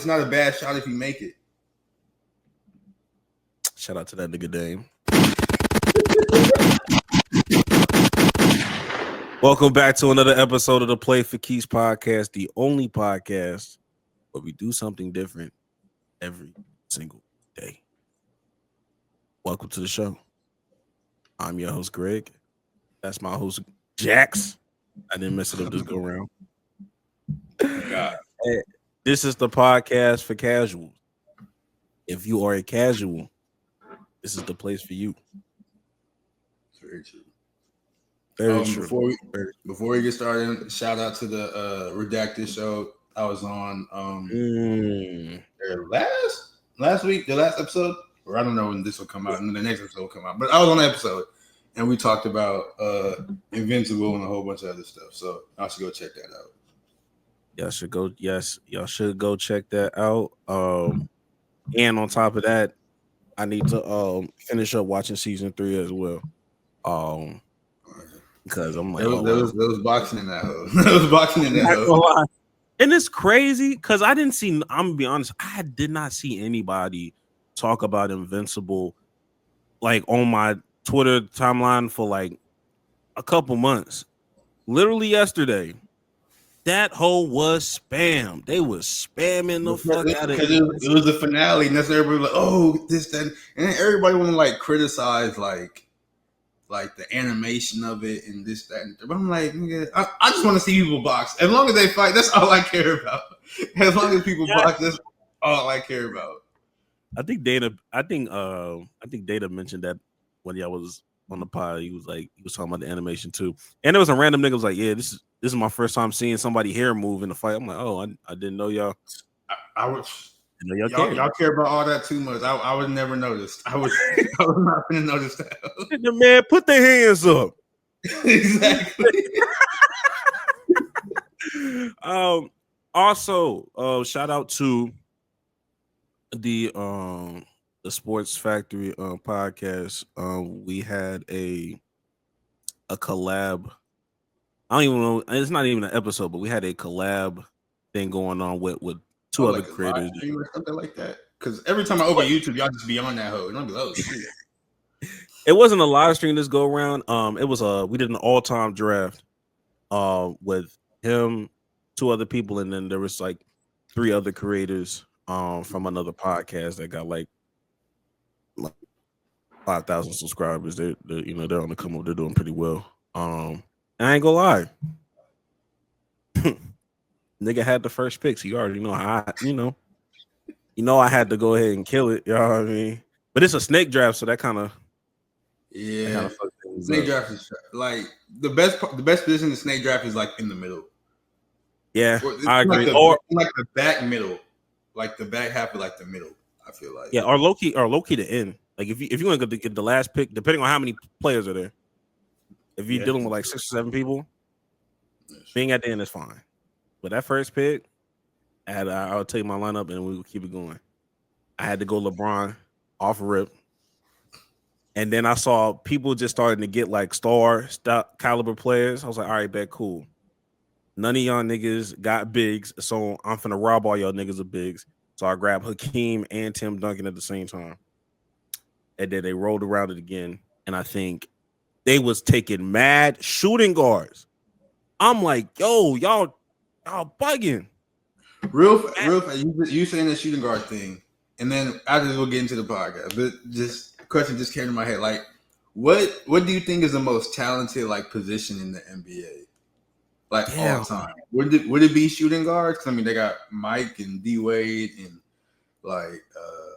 not a bad shot if you make it. Shout out to that nigga Dame. Welcome back to another episode of the Play for Keys podcast, the only podcast where we do something different every single day. Welcome to the show. I'm your host, Greg. That's my host, Jax. I didn't mess it up this go round. God. Hey, this is the podcast for casuals. If you are a casual, this is the place for you. Very true. Very true. Before we get started, shout out to the Redacted show. I was on last week, the last episode, or I don't know when this will come out, and the next episode will come out. But I was on the episode, and we talked about Invincible and a whole bunch of other stuff. So I should go check that out. Y'all should go. Yes, y'all should go check that out. And on top of that, I need to finish up watching season 3 as well. Because I'm like, there was boxing in that hoe. There was boxing in that hoe. And it's crazy because I didn't see. I'm gonna be honest. I did not see anybody talk about Invincible like on my Twitter timeline for like a couple months. Literally yesterday, that hoe was spam. They was spamming the fuck out of it. It was the finale, and that's everybody like, oh, this, that, and then everybody want to like criticize like the animation of it and this, that, and but I'm like, nigga, I just want to see people box. As long as they fight, that's all I care about. As long as people box, that's all I care about. I think Data mentioned that when y'all was on the pod. He was talking about the animation too. And there was a random nigga was like, yeah, this is my first time seeing somebody hair move in the fight. I'm like, oh, I didn't know y'all. Y'all care about all that too much. I would never noticed. I was not gonna notice that. The man, put their hands up. Exactly. Also, shout out to the Sports Factory podcast. We had a collab. I don't even know. It's not even an episode, but we had a collab thing going on with two other creators or something like that. Because every time I open YouTube, y'all just be on that hoe, and I'm like, oh shit. It wasn't a live stream this go around. It was we did an all-time draft with him, 2 other people, and then there was like 3 other creators from another podcast that got like 5,000 subscribers. They're on the come up. They're doing pretty well. I ain't gonna lie. Nigga had the first pick, so you already know how I had to go ahead and kill it. You know what I mean? But it's a snake draft, so that kind of snake draft is like the best position in the snake draft is like in the middle. Yeah, I agree. Like the back middle, like the back half of like the middle. I feel like or low key the end. Like if you want to get the last pick, depending on how many players are there. If you're dealing with like 6 or 7 people, being at the end is fine. But that first pick, I'll tell you my lineup and we'll keep it going. I had to go LeBron off rip. And then I saw people just starting to get like star caliber players. I was like, all right, bet, cool. None of y'all niggas got bigs, so I'm finna rob all y'all niggas of bigs. So I grabbed Hakeem and Tim Duncan at the same time. And then they rolled around it again. And I think they was taking mad shooting guards. I'm like, yo, y'all bugging. Real fast, you saying the shooting guard thing, and then after we'll get into the podcast. But just question just came to my head, like, what do you think is the most talented like position in the NBA, like all time? Would it be shooting guards? Because I mean, they got Mike and D Wade and like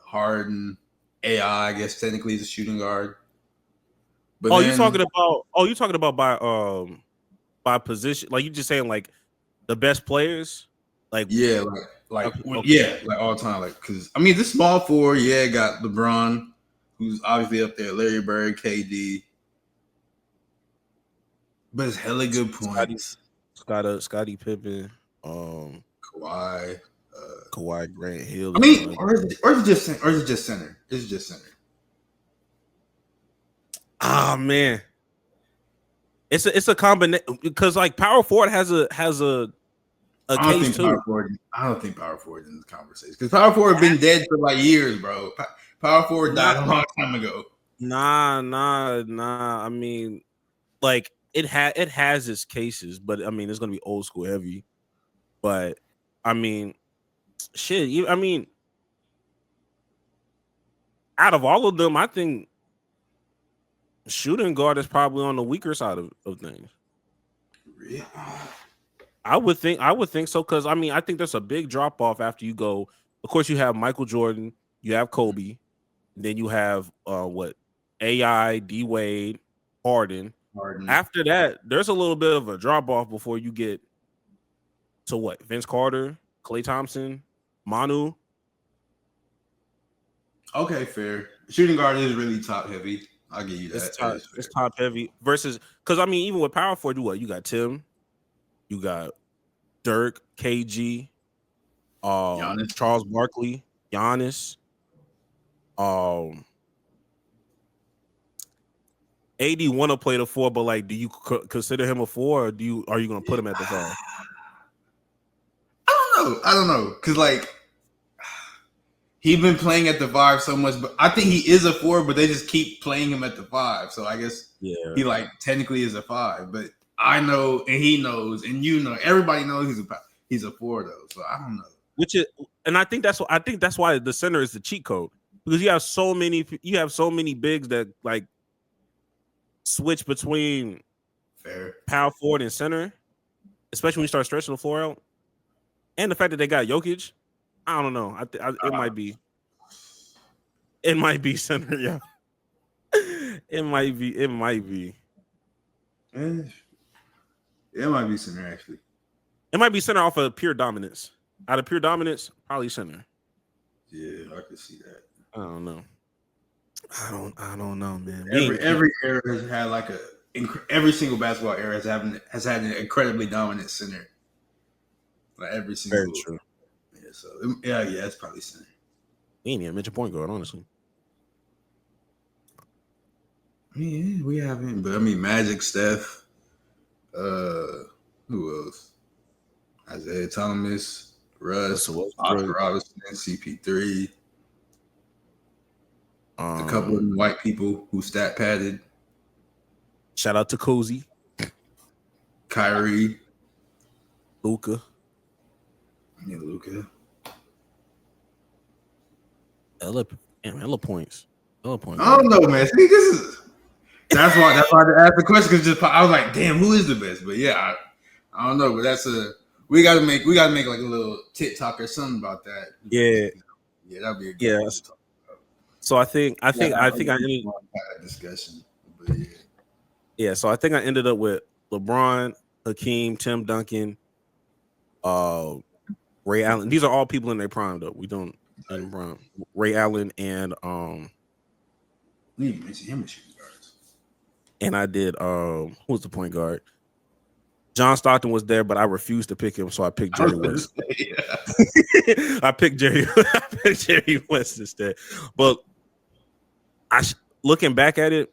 Harden. AI, I guess technically is a shooting guard. But you're talking about by position, like you just saying like the best players, like like all time, like because I mean this small 4, got LeBron, who's obviously up there, Larry Bird, KD, but it's hella good points. Scottie Pippen, Kawhi Grant Hill. I mean, or is it just center? Is it just center? Ah man. It's a combination because like power forward has a a I don't case think too. power forward in the conversation because power forward been dead for like years, bro. Power forward died a long time ago. Nah. I mean, like it has its cases, but I mean, it's gonna be old school heavy. But I mean, shit. I mean, out of all of them, I think shooting guard is probably on the weaker side of things. Really? I would think so because I mean I think there's a big drop off after you go. Of course, you have Michael Jordan, you have Kobe, then you have what AI, D Wade, Harden. After that, there's a little bit of a drop off before you get to what Vince Carter, Klay Thompson, Manu. Okay, fair. Shooting guard is really top heavy. I'll give you that. It's top heavy versus because I mean even with power forward, you got Tim, you got Dirk, KG, Giannis. Charles Barkley, Giannis. AD want to play the 4, but like, do you consider him a 4, or are you going to put him at the 5? I don't know, because like he's been playing at the 5 so much, but I think he is a 4, but they just keep playing him at the 5. So I guess he like technically is a 5, but I know and he knows and you know everybody knows he's a 4 though. So I don't know. And I think that's why the center is the cheat code, because you have so many bigs that like switch between power forward and center, especially when you start stretching the floor out. And the fact that they got Jokic, I don't know. It might be center, yeah. It might be. It might be center actually. It might be center off of pure dominance. Out of pure dominance, probably center. Yeah, I could see that. I don't know. I don't know, man. Every era has had like every single basketball era has had an incredibly dominant center. Like every single. Very true. Yeah, so yeah, it's probably center. We ain't even mentioned point guard, honestly. I mean, yeah, we haven't, but I mean, Magic, Steph, who else? Isaiah Thomas, Russ, Oscar Robertson, CP3. A couple of white people who stat padded. Shout out to Cozy, Kyrie, Luka. Yeah, Luka. Hella points. I don't know, man. See, that's why I asked the question, because I was like, damn, who is the best? But yeah, I don't know, but we gotta make like a little TikTok or something about that. Yeah, that'd be a good So I think I ended that discussion. But yeah. So I think I ended up with LeBron, Hakeem, Tim Duncan, Ray Allen. These are all people in their prime, though. We don't Ray Allen and we didn't mention him as shooting guards. And I did who was the point guard? John Stockton was there, but I refused to pick him, so I picked Jerry West. I picked Jerry West instead. But looking back at it,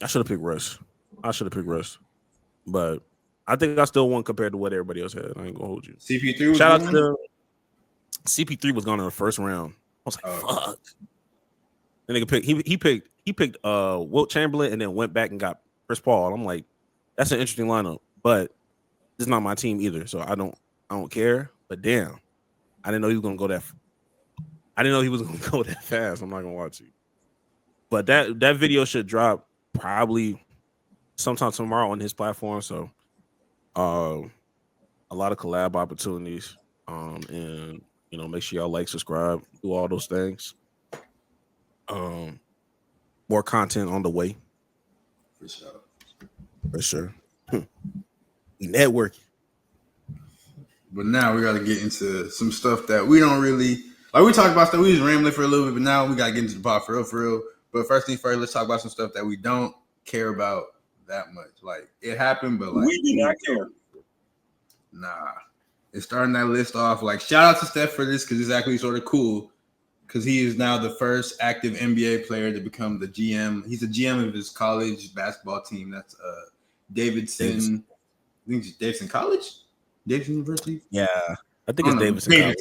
I should have picked Russ. But I think I still won compared to what everybody else had. I ain't gonna hold you. CP3. Shout out to them. CP3 was gone in the first round. I was like, fuck. And nigga picked he picked Wilt Chamberlain and then went back and got Chris Paul. I'm like, that's an interesting lineup, but it's not my team either, so I don't care. But damn, I didn't know he was gonna go that. I didn't know he was gonna go that fast. I'm not gonna watch it. But that video should drop probably sometime tomorrow on his platform. So, a lot of collab opportunities. And make sure y'all like, subscribe, do all those things. More content on the way. For sure. Networking. But now we got to get into some stuff that we don't really like. We talked about stuff. We was rambling for a little bit, but now we got to get into the pod for real. But first thing first, let's talk about some stuff that we don't care about that much. Like, it happened, but like, we do not care. Nah. It's starting that list off. Like, shout out to Steph for this, because it's actually sort of cool, because he is now the first active NBA player to become the GM. He's the GM of his college basketball team. That's Davidson. I think it's Davidson College. Davis University? Yeah, I think it's Davidson College.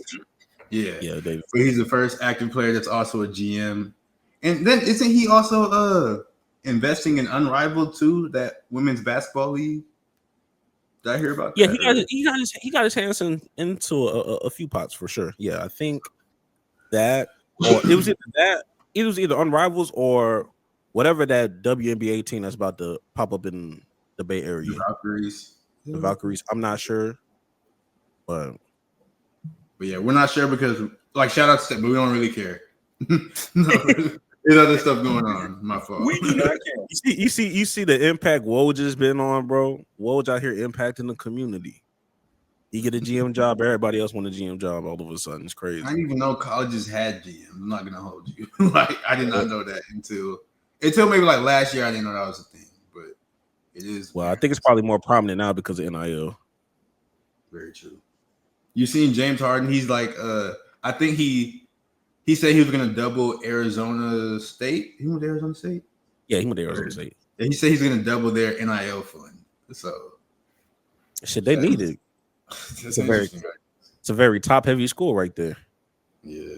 Yeah, Davis. But he's the first active player that's also a GM. And then isn't he also investing in Unrivaled too, that women's basketball league? Did I hear about that? Yeah, he got his hands into a few pots for sure. Yeah, I think that, or it was either Unrivals or whatever that WNBA team that's about to pop up in the Bay Area. The Valkyries. I'm not sure, but yeah, we're not sure because like shout out to Steph, but we don't really care. There's other stuff going on. My fault. We do not care. You see the impact Woj has been on, bro. Woj out here impacting the community. He get a GM job, everybody else want a GM job all of a sudden. It's crazy. I didn't even know colleges had GM. I'm not gonna hold you. Like I did not know that until maybe like last year. I didn't know that was a thing, but it is. Well, I think it's probably more prominent now because of NIL. Very true. You seen James Harden? He's like, I think he said he was gonna double Arizona State. He went to Arizona State. Yeah, he went to Arizona State. And he said he's gonna double their NIL fund. So shit, they need it. It's a very top heavy school right there. Yeah.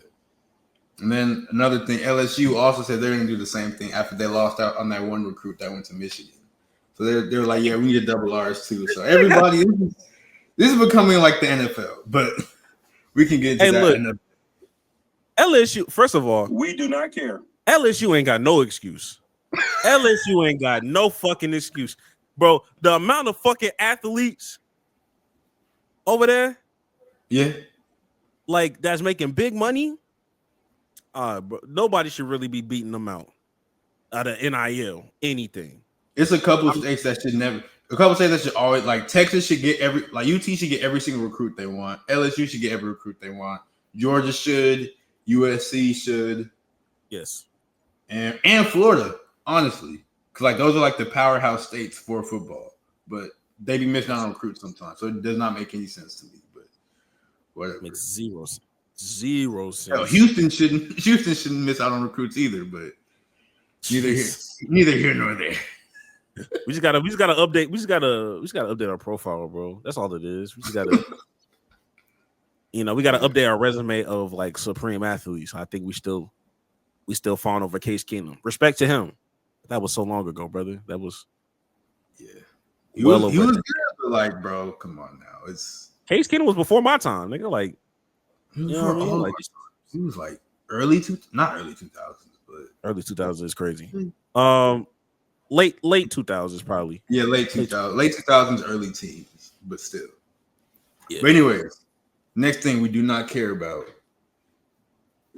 And then another thing, LSU also said they're gonna do the same thing after they lost out on that one recruit that went to Michigan. So they're like, yeah, we need to double ours too. So everybody, this is becoming like the NFL, but we can get into that. Look, LSU, first of all, we do not care. LSU ain't got no excuse. LSU ain't got no fucking excuse, bro. The amount of fucking athletes over there, yeah, like that's making big money. Bro, nobody should really be beating them out of NIL anything. It's a couple of states that should never. A couple of states that should always like Texas should get UT should get every single recruit they want. LSU should get every recruit they want. Georgia should. USC should. Yes. And Florida, honestly, because like those are like the powerhouse states for football, but they be missing out on recruits sometimes, so it does not make any sense to me. But whatever, makes zero sense. Hell, Houston shouldn't miss out on recruits either, but neither here nor there. We just gotta update. We just gotta update our profile, bro. That's all it is. We just gotta, we gotta update our resume of like supreme athletes. I think we still fawn over Case Keenum. Respect to him. That was so long ago, brother. That was He was good, but like, bro, come on now. It's Case Keenum was before my time. Nigga, like, he was like not early 2000s, but early 2000s is crazy. Late 2000s probably. Yeah, late 2000s, early teens, but still. Yeah. But anyways, next thing we do not care about.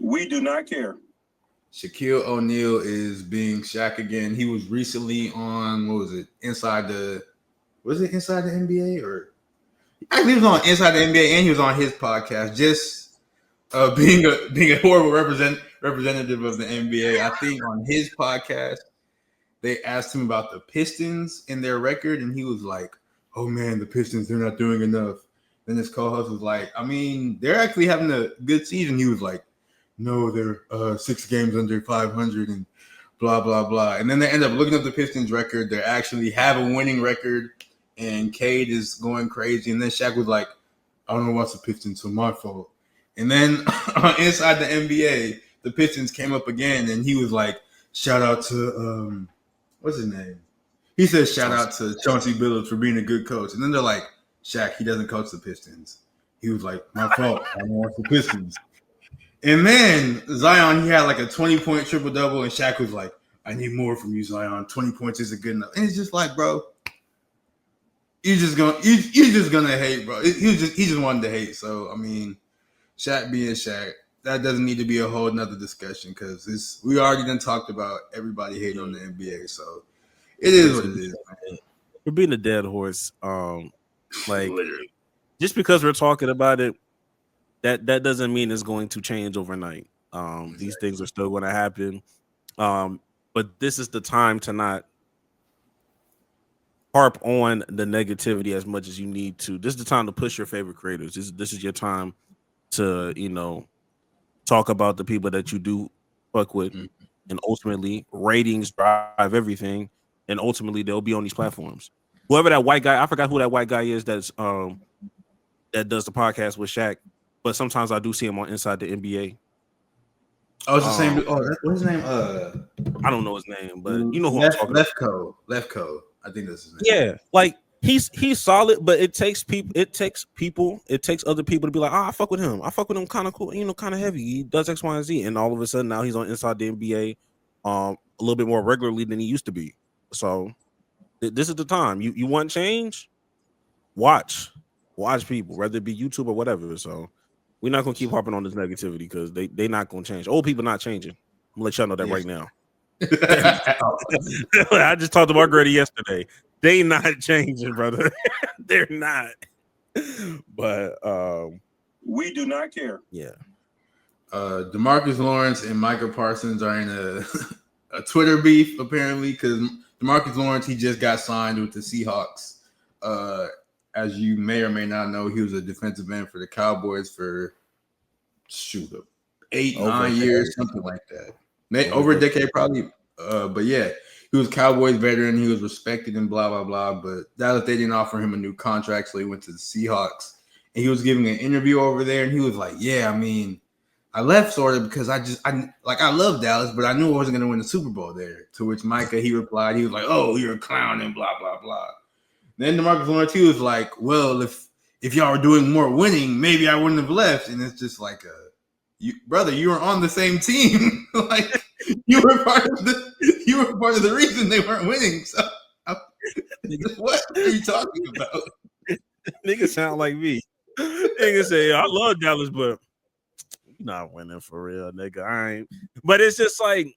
We do not care. Shaquille O'Neal is being Shaq again. He was recently on Inside the NBA or actually he was on Inside the NBA and he was on his podcast just being a horrible representative of the NBA. I think on his podcast they asked him about the Pistons and their record, and he was like, "Oh man, the Pistons, they're not doing enough." Then his co-host was like, "I mean, they're actually having a good season." He was like, "No, they're 6 games under 500 and blah blah blah." And then they end up looking up the Pistons record. They actually have a winning record, and Cade is going crazy. And then Shaq was like, "I don't know what's the Pistons, so my fault." And then Inside the NBA, the Pistons came up again, and he was like, "Shout out to what's his name?" He says, "Shout out to Chauncey Billups for being a good coach." And then they're like, "Shaq, he doesn't coach the Pistons." He was like, "My fault. I don't watch the Pistons." And then Zion, he had like a 20-point triple-double, and Shaq was like, "I need more from you, Zion. 20 points isn't good enough." And it's just like, bro, you're just gonna hate, bro. He just wanted to hate. So I mean, Shaq being Shaq, that doesn't need to be a whole nother discussion because we already done talked about everybody hating on the NBA. So it is what it is, man. We're being a dead horse. Like literally. Just because we're talking about it, that doesn't mean it's going to change overnight. Exactly. These things are still going to happen. But this is the time to not harp on the negativity as much as you need to. This is the time to push your favorite creators. This is your time to, talk about the people that you do fuck with. Mm-hmm. And ultimately ratings drive everything. And ultimately they'll be on these platforms. Whoever that white guy, I forgot who that white guy is that's that does the podcast with Shaq, but sometimes I do see him on Inside the NBA. Oh, it's the same dude. Oh, what's his name? I don't know his name, but you know who I'm talking about. Lefko. I think that's his name. Yeah, like he's solid, but it takes other people to be like, I fuck with him. I fuck with him kind of cool, kind of heavy. He does X, Y, and Z, and all of a sudden now he's on Inside the NBA a little bit more regularly than he used to be. So this is the time. You want change? Watch people, whether it be YouTube or whatever. So we're not gonna keep harping on this negativity because they not gonna change. Old people not changing. I'm gonna let y'all know that right now. I just talked to my granny yesterday. They not changing, brother. They're not. But we do not care. Yeah. DeMarcus Lawrence and Micah Parsons are in a Twitter beef apparently because DeMarcus Lawrence, he just got signed with the Seahawks. As you may or may not know, he was a defensive end for the Cowboys for 8-9 years, something like that. Over a decade, probably. But yeah, he was Cowboys veteran. He was respected and blah, blah, bblah. But Dallas, they didn't offer him a new contract, so he went to the Seahawks. And he was giving an interview over there, and he was like, yeah, I mean, I left sort of because I love Dallas, but I knew I wasn't going to win the Super Bowl there. To which Micah, he replied, he was like, oh, you're a clown and blah, blah, blah. Then DeMarcus Lawrence, he was like, well, if y'all were doing more winning, maybe I wouldn't have left. And it's just like, brother, you were on the same team. Like you were part of the reason they weren't winning. So what are you talking about? Niggas sound like me. Niggas say, I love Dallas, but you're not winning for real, nigga. I ain't. But it's just like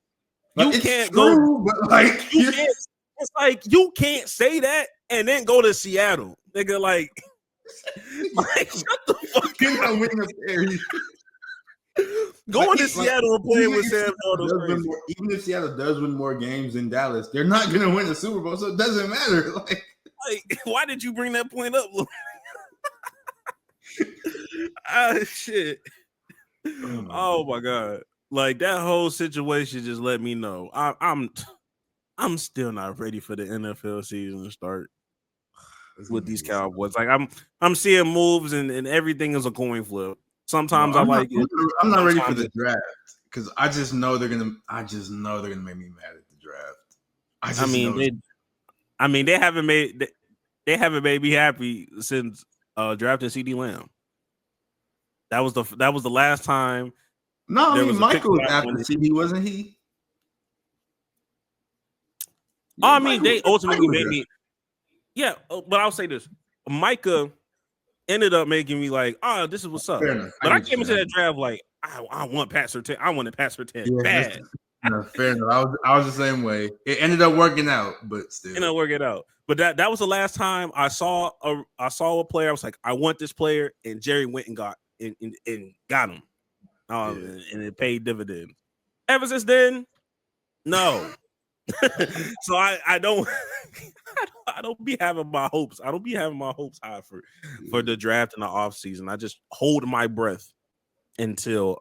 you can't go. But like it's like you can't say that and then go to Seattle, nigga. Like shut the fuck You're not winning up there. Going to Seattle and playing with Sam Darnold. Even if Seattle does win more games than Dallas, they're not going to win the Super Bowl, so it doesn't matter. Like, why did you bring that point up? Shit. Oh my god! Like that whole situation just let me know I'm still not ready for the NFL season to start with these Cowboys. Like I'm seeing moves and everything is a coin flip. Sometimes I'm not ready for the draft because I just know they're gonna make me mad at the draft. They haven't made me happy since drafting CD Lamb. That was the last time. No, I mean Michael was after CD, wasn't he? Yeah, I mean, they ultimately made me. Yeah, but I'll say this: Micah ended up making me like, oh, this is what's up. But I came into that draft like, I want Pat Surtain. I wanted Pat Surtain bad. No, fair enough. I was the same way. It ended up working out, but still. Ended up working out. But that was the last time I saw a player. I was like, I want this player, and Jerry went and got him. And it paid dividends. Ever since then, no. So I don't be having my hopes. I don't be having my hopes high for the draft in the offseason. I just hold my breath until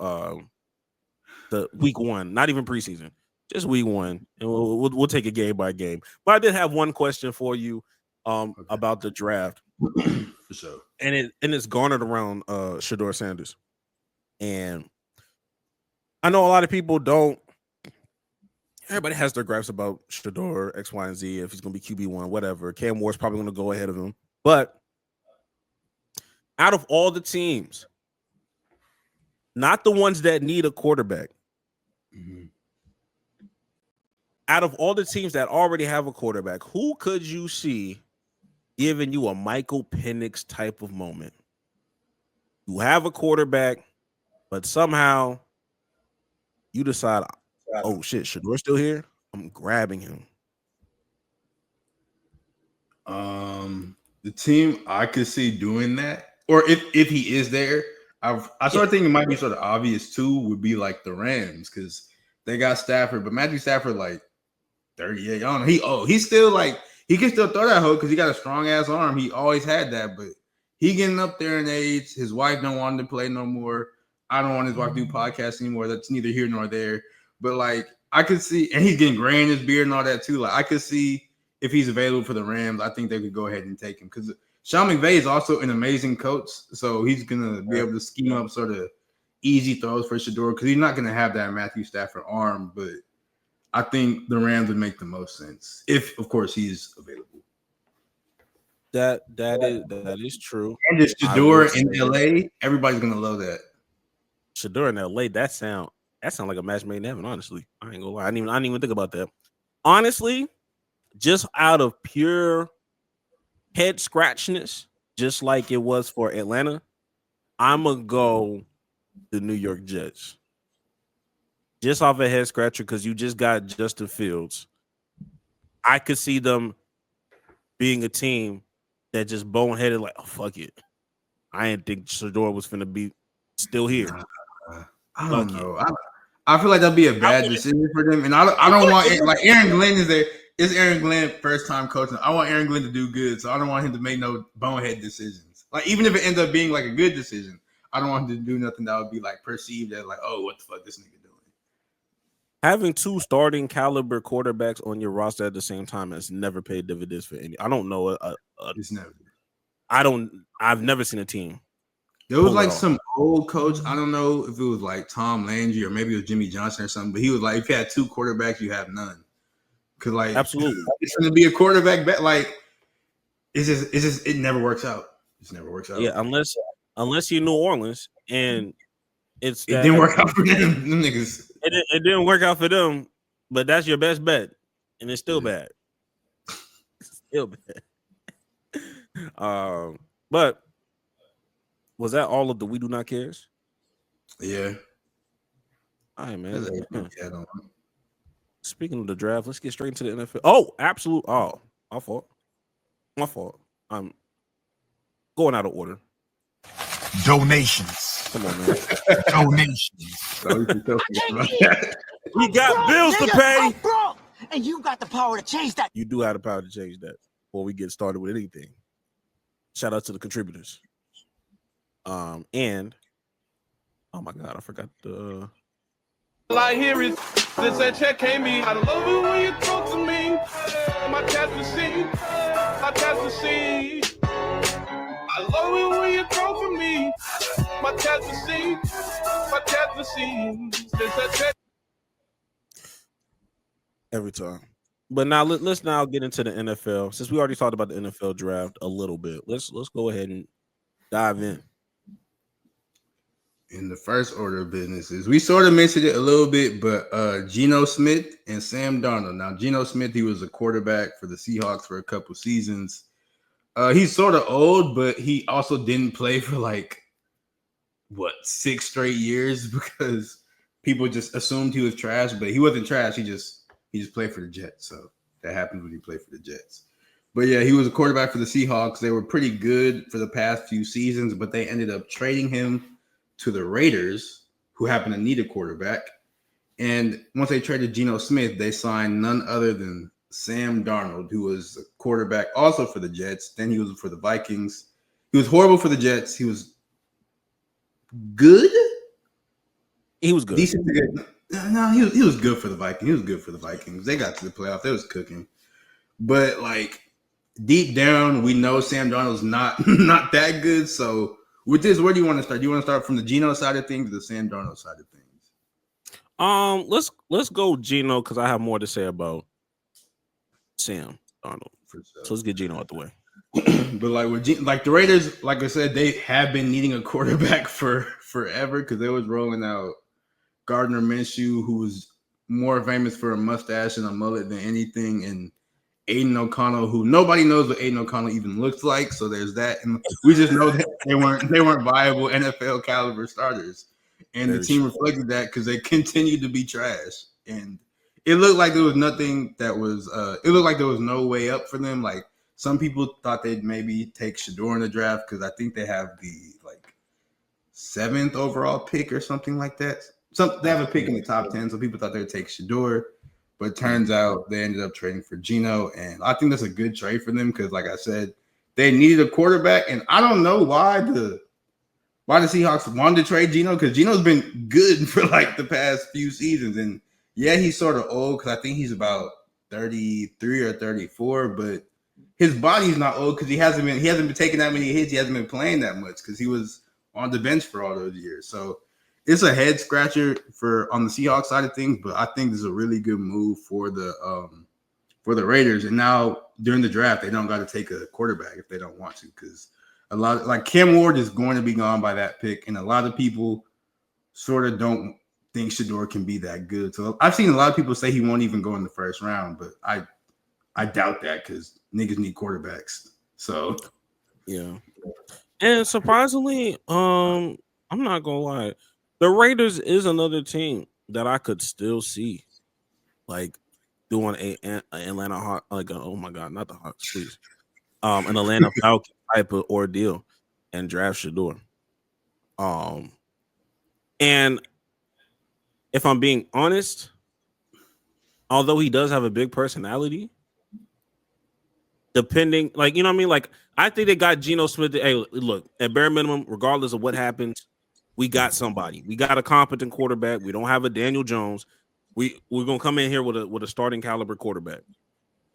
the week one, not even preseason, just week one, and we'll take it game by game. But I did have one question for you about the draft. For sure. And it's garnered around Shedeur Sanders. And I know a lot of people don't. Everybody has their gripes about Shedeur, X, Y, and Z, if he's going to be QB1, whatever. Cam Moore's probably going to go ahead of him. But out of all the teams, not the ones that need a quarterback, out of all the teams that already have a quarterback, who could you see giving you a Michael Penix type of moment? You have a quarterback, but somehow you decide, oh shit, Shedeur still here? I'm grabbing him. The team I could see doing that, or if he is there, I started thinking it might be sort of obvious too, would be like the Rams, because they got Stafford, but Matthew Stafford like 38. I don't know. He's still like, he can still throw that hoe because he got a strong ass arm. He always had that, but he getting up there in age. His wife don't want him to play no more. I don't want his wife to do podcasts anymore. That's neither here nor there. But like I could see, and he's getting gray in his beard and all that too. Like I could see if he's available for the Rams, I think they could go ahead and take him because Sean McVay is also an amazing coach, so he's gonna be able to scheme up sort of easy throws for Shedeur because he's not gonna have that Matthew Stafford arm. But I think the Rams would make the most sense if, of course, he's available. That is true. And just Shedeur in LA, everybody's gonna love that. Shedeur in LA, that sound like a match made in heaven. Honestly, I ain't gonna lie. I didn't even think about that. Honestly, just out of pure head scratchiness, just like it was for Atlanta, I'm gonna go the New York Jets. Just off a head scratcher because you just got Justin Fields. I could see them being a team that just boneheaded like, oh fuck it. I didn't think Shedeur was finna be still here. I don't know. I feel like that'd be a bad decision for them, and I don't want it, like Aaron Glenn is there. It's Aaron Glenn first time coaching. I want Aaron Glenn to do good, so I don't want him to make no bonehead decisions. Like even if it ends up being like a good decision, I don't want him to do nothing that would be like perceived as like, oh, what the fuck this nigga doing. Having two starting caliber quarterbacks on your roster at the same time has never paid dividends for any. I don't know. It's never. I've never seen a team. There was like some old coach. I don't know if it was like Tom Landry or maybe it was Jimmy Johnson or something. But he was like, if you had two quarterbacks, you have none. Because like, absolutely, it's going to be a quarterback bet. Like, it never works out. It just never works out. Yeah, unless you're New Orleans and it didn't work out for them niggas. It didn't work out for them, but that's your best bet, and it's still bad. It's still bad. But was that all of the We Do Not Cares? Yeah. All right, man. Speaking of the draft, let's get straight into the NFL. Oh, absolute. Oh, my fault. I'm going out of order. Donations. Come on, man. Donations. We got bills to pay. And you got the power to change that. You do have the power to change that before we get started with anything. Shout out to the contributors. And oh my God, I forgot the. All I hear is this that check came me. I love it when you talk to me. My cat's the scene. My cat's the scene. I love it when you talk to me. My cat's the scene. My cat's the scene. This that check. Every time. But now let's now get into the NFL. Since we already talked about the NFL draft a little bit, let's go ahead and dive in. In the first order of businesses, we sort of mentioned it a little bit, but Geno Smith and Sam Darnold. Now, Geno Smith, he was a quarterback for the Seahawks for a couple seasons. He's sort of old, but he also didn't play for like 6 straight years because people just assumed he was trash, but he wasn't trash. He just played for the Jets, so that happens when you play for the Jets. But yeah, he was a quarterback for the Seahawks. They were pretty good for the past few seasons, but they ended up trading him to the Raiders, who happened to need a quarterback. And once they traded Geno Smith, they signed none other than Sam Darnold, who was a quarterback also for the Jets. Then he was for the Vikings. He was horrible for the Jets. He was good. He was good. Decent to good. No, he was good for the Vikings. He was good for the Vikings. They got to the playoffs. They was cooking. But like deep down, we know Sam Darnold's not that good. So with this, where do you want to start? Do you want to start from the Geno side of things or the Sam Darnold side of things? Let's go Geno because I have more to say about Sam Darnold. So let's get Geno out the way. But like with the Raiders, like I said, they have been needing a quarterback for forever because they was rolling out Gardner Minshew, who was more famous for a mustache and a mullet than anything, and Aiden O'Connell, who nobody knows what Aiden O'Connell even looks like. So there's that, and we just know that they weren't viable NFL caliber starters, and the team reflected that because they continued to be trash, and it looked like there was nothing that was. It looked like there was no way up for them. Like some people thought they'd maybe take Shedeur in the draft because I think they have the 7th overall pick or something like that. They have a pick in the top 10, so people thought they would take Shedeur. But it turns out they ended up trading for Geno, and I think that's a good trade for them because, like I said, they needed a quarterback, and I don't know why the Seahawks wanted to trade Geno because Geno's been good for like the past few seasons, and yeah, he's sort of old because I think he's about 33 or 34, but his body's not old because he hasn't been taking that many hits. He hasn't been playing that much because he was on the bench for all those years. So it's a head scratcher on the Seahawks side of things, but I think this is a really good move for the Raiders. And now during the draft, they don't got to take a quarterback if they don't want to, because a lot like Cam Ward is going to be gone by that pick, and a lot of people sort of don't think Shedeur can be that good. So I've seen a lot of people say he won't even go in the first round, but I doubt that because niggas need quarterbacks. So yeah. And surprisingly, I'm not gonna lie, the Raiders is another team that I could still see like doing an Atlanta Hawks, like oh my god, not the Hawks, please. An Atlanta Falcons type of ordeal and draft Shedeur. And if I'm being honest, although he does have a big personality, depending, like, you know what I mean? Like, I think they got Geno Smith. Hey, look, at bare minimum, regardless of what happens, we got somebody. We got a competent quarterback. We don't have a Daniel Jones. We're gonna come in here with a starting caliber quarterback.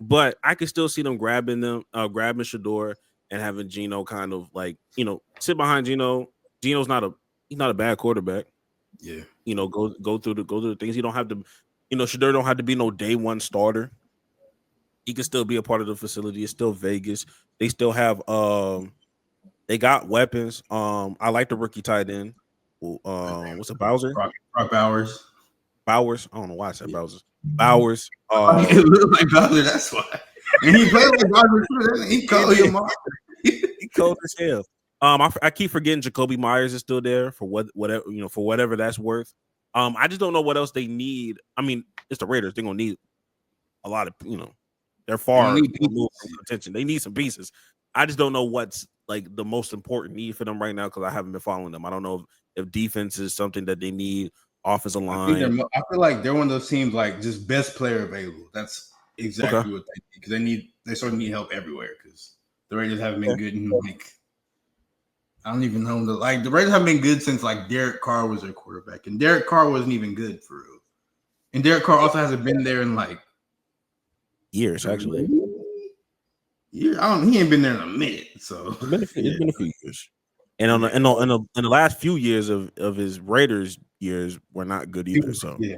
But I can still see them grabbing Shedeur and having Geno kind of like, you know, sit behind Geno. Geno's not a bad quarterback. Yeah. You know, go through the things. He don't have to, you know, Shedeur don't have to be no day one starter. He can still be a part of the facility. It's still Vegas. They still have they got weapons. I like the rookie tight end. What's it, Bowser? Brock Bowers. Bowers. I don't know why I said Bowser. Bowers. It looked like Bowser, that's why. And he played like Bowser too. He called him off. He cold as hell. I keep forgetting Jacoby Myers is still there for whatever, you know, for whatever that's worth. I just don't know what else they need. I mean, it's the Raiders. They're gonna need a lot of, you know, they're far removed from contention. They need some pieces. I just don't know what's like the most important need for them right now because I haven't been following them. I don't know if defense is something that they need, offensive line. I feel like they're one of those teams like just best player available. That's exactly what they need because they sort of need help everywhere because the Raiders haven't been good in like, I don't even know the Raiders haven't been good since like Derek Carr was their quarterback, and Derek Carr wasn't even good for real. And Derek Carr also hasn't been there in like years, actually. Yeah, he ain't been there in a minute. So it's been a few years. And in the last few years of his Raiders years were not good either. So yeah,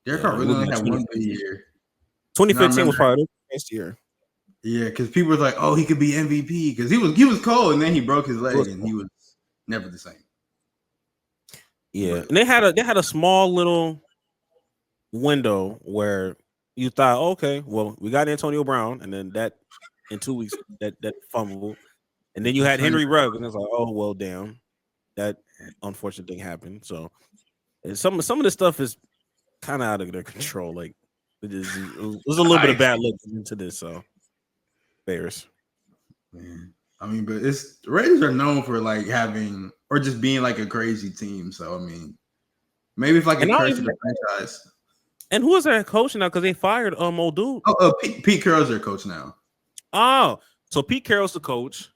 Derek Carr really only had one good year. 2015 was probably the best year. Yeah, because people were like, "Oh, he could be MVP," because he was cold, and then he broke his leg, and he was never the same. Yeah, and they had a small little window where you thought, okay, well, we got Antonio Brown, and then that in 2 weeks that fumble, and then you had Henry Ruggs, and it's like, oh well, damn, that unfortunate thing happened. So some of the stuff is kind of out of their control. Like it was a little bit of bad luck into this. So Bears, man. I mean, but the Raiders are known for like having or just being like a crazy team. So I mean, maybe it's like a curse of the franchise. And who is their coach now? Because they fired old dude. Pete Carroll's their coach now. Oh, so Pete Carroll's the coach,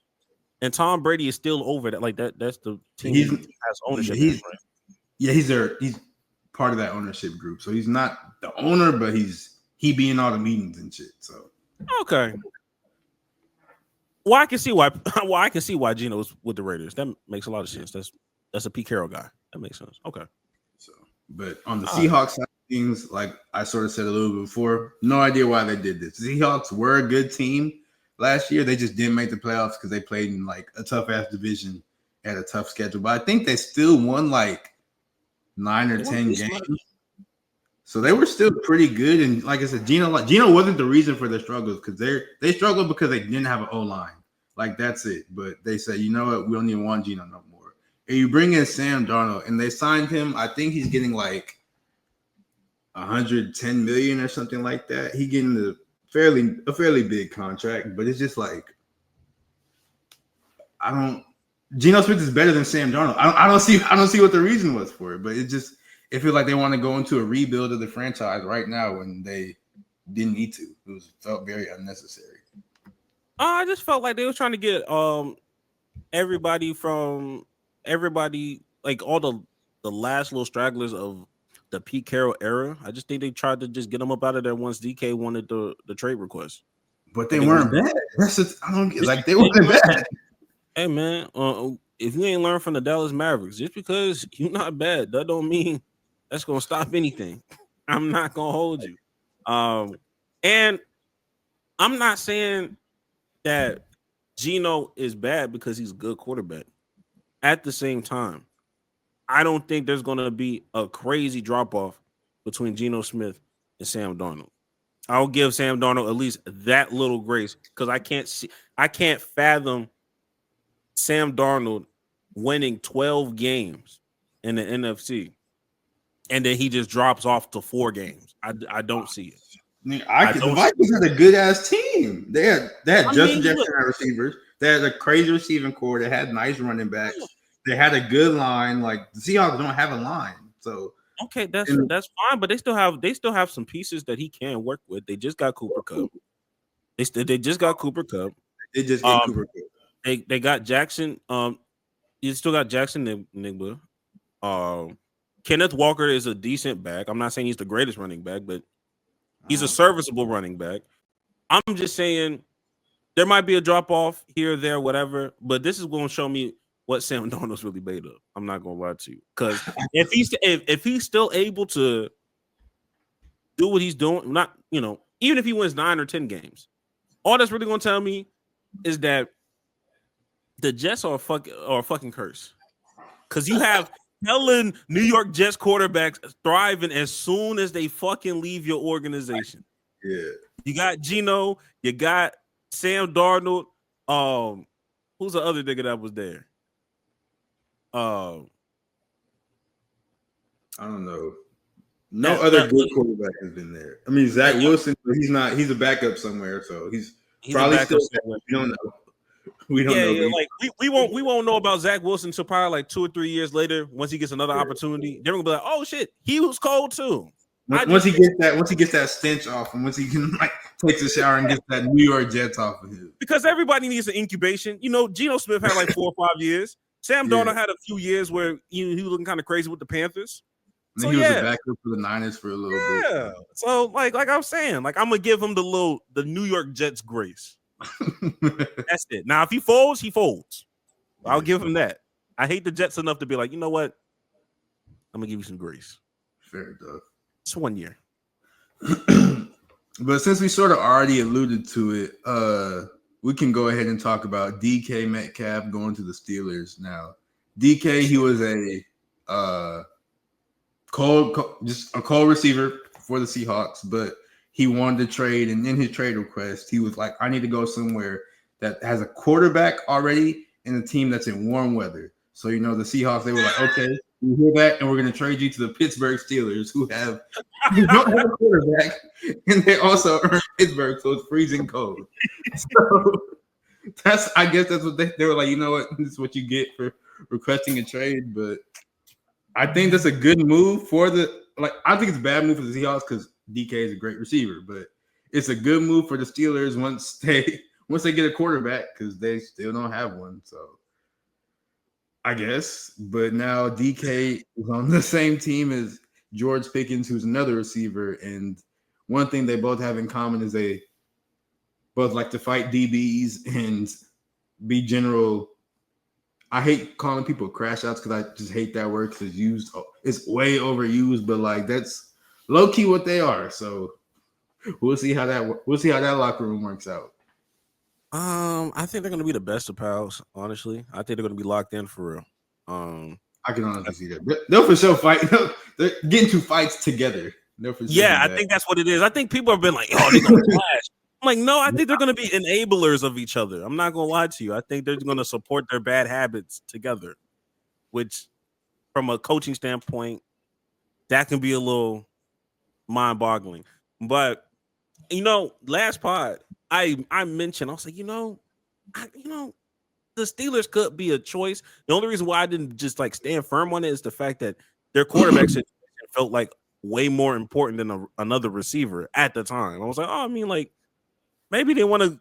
and Tom Brady is still over that. Like that's the team that has ownership. He's part of that ownership group. So he's not the owner, but he be in all the meetings and shit. So okay. Well, I can see why. Well, I can see why Geno's with the Raiders. That makes a lot of sense. That's a Pete Carroll guy. That makes sense. Okay. So, but on the Seahawks side of things, like I sort of said a little bit before, no idea why they did this. The Seahawks were a good team last year. They just didn't make the playoffs because they played in like a tough ass division, had a tough schedule. But I think they still won like 9 or 10 games. So they were still pretty good. And like I said, Geno wasn't the reason for their struggles because they struggled because they didn't have an O-line. Like that's it. But they said, you know what, we don't even want Geno no more. And you bring in Sam Darnold, and they signed him. I think he's getting like 110 million or something like that. He getting a fairly big contract, but it's just like Geno Smith is better than Sam Darnold. I don't see what the reason was for it, but it feels like they want to go into a rebuild of the franchise right now when they didn't need to. It felt very unnecessary. I just felt like they were trying to get everybody like all the last little stragglers of the Pete Carroll era. I just think they tried to just get them up out of there once DK wanted the trade request. But they weren't bad. That's just, I don't get like they weren't bad. Hey man, if you ain't learned from the Dallas Mavericks, just because you're not bad, that don't mean that's gonna stop anything. I'm not gonna hold you. And I'm not saying that Geno is bad because he's a good quarterback. At the same time, I don't think there's gonna be a crazy drop off between Geno Smith and Sam Darnold. I'll give Sam Darnold at least that little grace because I can't fathom Sam Darnold winning 12 games in the NFC, and then he just drops off to 4 games. I don't see it. The Vikings had a good ass team. They had Justin Jefferson at receivers. They had a crazy receiving core. They had nice running backs. They had a good line. Like the Seahawks don't have a line, so okay, that's fine. But they still have some pieces that he can work with. They just got Cooper Kupp. They just got Cooper Kupp. They just get Cooper Kupp. They got Jackson. You still got Jackson Nigba. Kenneth Walker is a decent back. I'm not saying he's the greatest running back, but he's a serviceable running back. I'm just saying there might be a drop off here or there, whatever. But this is going to show me what Sam Darnold's really made of. I'm not going to lie to you, because if he's still able to do what he's doing, not even if he wins 9 or 10 games, all that's really going to tell me is that the Jets are a fucking curse, because you have Helen New York Jets quarterbacks thriving as soon as they fucking leave your organization. Yeah, you got Geno, you got Sam Darnold. Who's the other nigga that was there? I don't know. No other good quarterback has been there. I mean, Zach Wilson, but he's not. He's a backup somewhere, so he's probably still. We don't know. We don't know. Like we won't know about Zach Wilson until probably like 2 or 3 years later. Once he gets another opportunity, they're gonna be like, "Oh shit, he was cold too." Once he gets that stench off, and once he can like takes a shower and gets that New York Jets off of him. Because everybody needs an incubation. Geno Smith had like 4 or 5 years. Sam Darnold had a few years where he was looking kind of crazy with the Panthers. And so, he was a backup for the Niners for a little bit. Yeah. So like I'm saying, like I'm gonna give him the New York Jets grace. That's it. Now, if he folds, he folds. I'll give him that. I hate the Jets enough to be like, you know what? I'm gonna give you some grace. Fair enough. It's 1 year. But since we sort of already alluded to it, we can go ahead and talk about DK Metcalf going to the Steelers now. DK, he was a cold receiver for the Seahawks, but he wanted to trade, and in his trade request, he was like, I need to go somewhere that has a quarterback already and a team that's in warm weather. So, the Seahawks, they were like, okay, we hear that, and we're going to trade you to the Pittsburgh Steelers, who don't have a quarterback, and they also are in Pittsburgh, so it's freezing cold. So I guess that's what they were like, you know what, this is what you get for requesting a trade. But I think that's a good move I think it's a bad move for the Seahawks because DK is a great receiver, but it's a good move for the Steelers once they get a quarterback, because they still don't have one. So I guess, but now DK is on the same team as George Pickens, who's another receiver, and one thing they both have in common is they both like to fight DBs and be general. I hate calling people crash outs because I just hate that word because it's way overused, but like that's low key what they are. So we'll see how that locker room works out. I think they're gonna be the best of pals. Honestly, I think they're gonna be locked in for real. I can honestly see that. They'll for sure fight. They're getting to fights together. I think that's what it is. I think people have been like, "Oh, they're gonna clash." I'm like, no, I think they're gonna be enablers of each other. I'm not gonna lie to you. I think they're gonna support their bad habits together, which, from a coaching standpoint, that can be a little mind-boggling. But last pod, I mentioned, I was like, the Steelers could be a choice. The only reason why I didn't just like stand firm on it is the fact that their quarterback situation felt like way more important than another receiver at the time. I was like, oh, I mean, like maybe they want to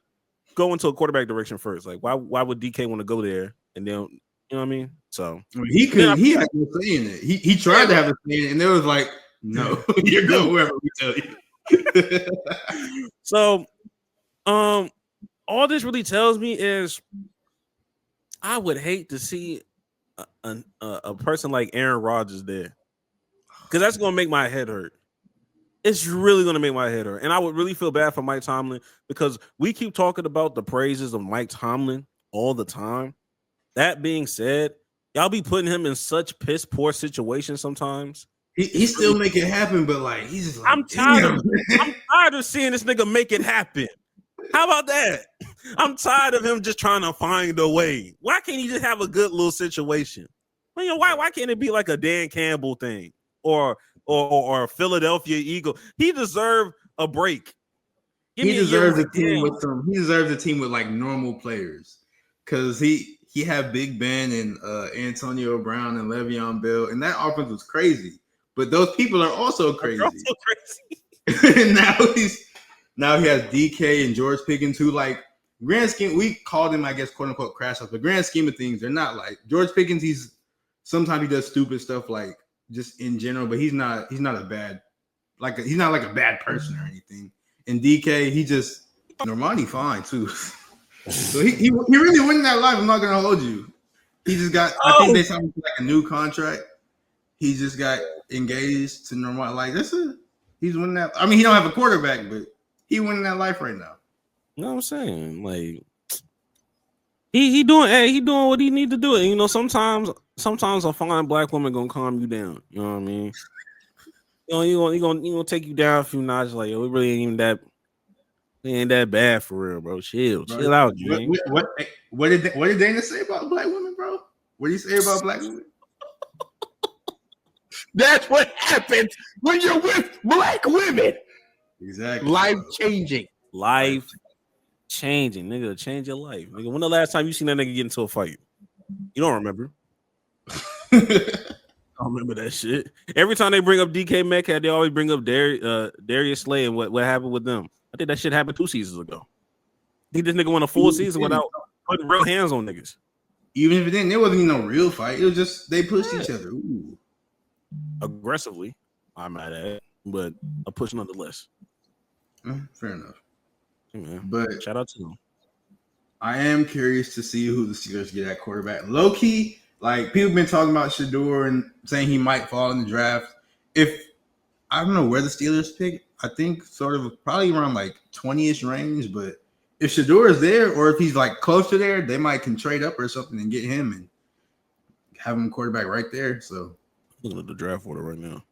go into a quarterback direction first. Like, why would DK want to go there? And then, you know what I mean? So he had no say in it. He tried to have a say in it, and it was like, no, you're going wherever we tell you. So All this really tells me is I would hate to see a person like Aaron Rodgers there, because that's gonna make my head hurt. It's really gonna make my head hurt, and I would really feel bad for Mike Tomlin because we keep talking about the praises of Mike Tomlin all the time. That being said, y'all be putting him in such piss poor situations sometimes. He still make it happen, but like he's just like I'm tired of seeing this nigga make it happen. How about that? I'm tired of him just trying to find a way. Why can't he just have a good little situation? Well, you know, why can't it be like a Dan Campbell thing or Philadelphia Eagle? He deserved a break. He deserves a team with some. He deserves a team with like normal players, because he had Big Ben and Antonio Brown and Le'Veon Bell, and that offense was crazy. But those people are also crazy. And now he has DK and George Pickens, who like grand scheme, we called him, I guess, quote unquote crash outs, but grand scheme of things, they're not like George Pickens. Sometimes he does stupid stuff like just in general, but he's not a bad, he's not like a bad person or anything. And DK, he just Normani fine too. So he really winning that life. I'm not gonna hold you. He just got I think they signed him to like a new contract. He just got engaged to Normani. Like he's winning that. I mean, he don't have a quarterback, but he winning that life right now. You know what I'm saying? Like he doing what he need to do. And you know, sometimes a fine black woman gonna calm you down. You know what I mean? You gonna take you down a few notches. Like, yo, it really ain't that bad for real, bro. Chill out, man. What did Dana say about black women, bro? What did he say about black women? That's what happens when you're with black women. Exactly. Life changing, nigga. Change your life, nigga. When the last time you seen that nigga get into a fight? You don't remember? I don't remember that shit. Every time they bring up DK Metcalf, they always bring up Darius Slay and what happened with them. I think that shit happened 2 seasons ago. I think this nigga won a full season without putting real hands on niggas. Even if it didn't, there wasn't even no real fight. It was just they pushed each other. Ooh. Aggressively, I'm mad at it, but a push nonetheless. Fair enough. Hey, man. But shout out to them. I am curious to see who the Steelers get at quarterback. Low key, like people been talking about Shedeur and saying he might fall in the draft. If I don't know where the Steelers pick, I think sort of probably around like 20-ish range. But if Shedeur is there, or if he's like close to there, they might can trade up or something and get him and have him quarterback right there. So looking at the draft order right now,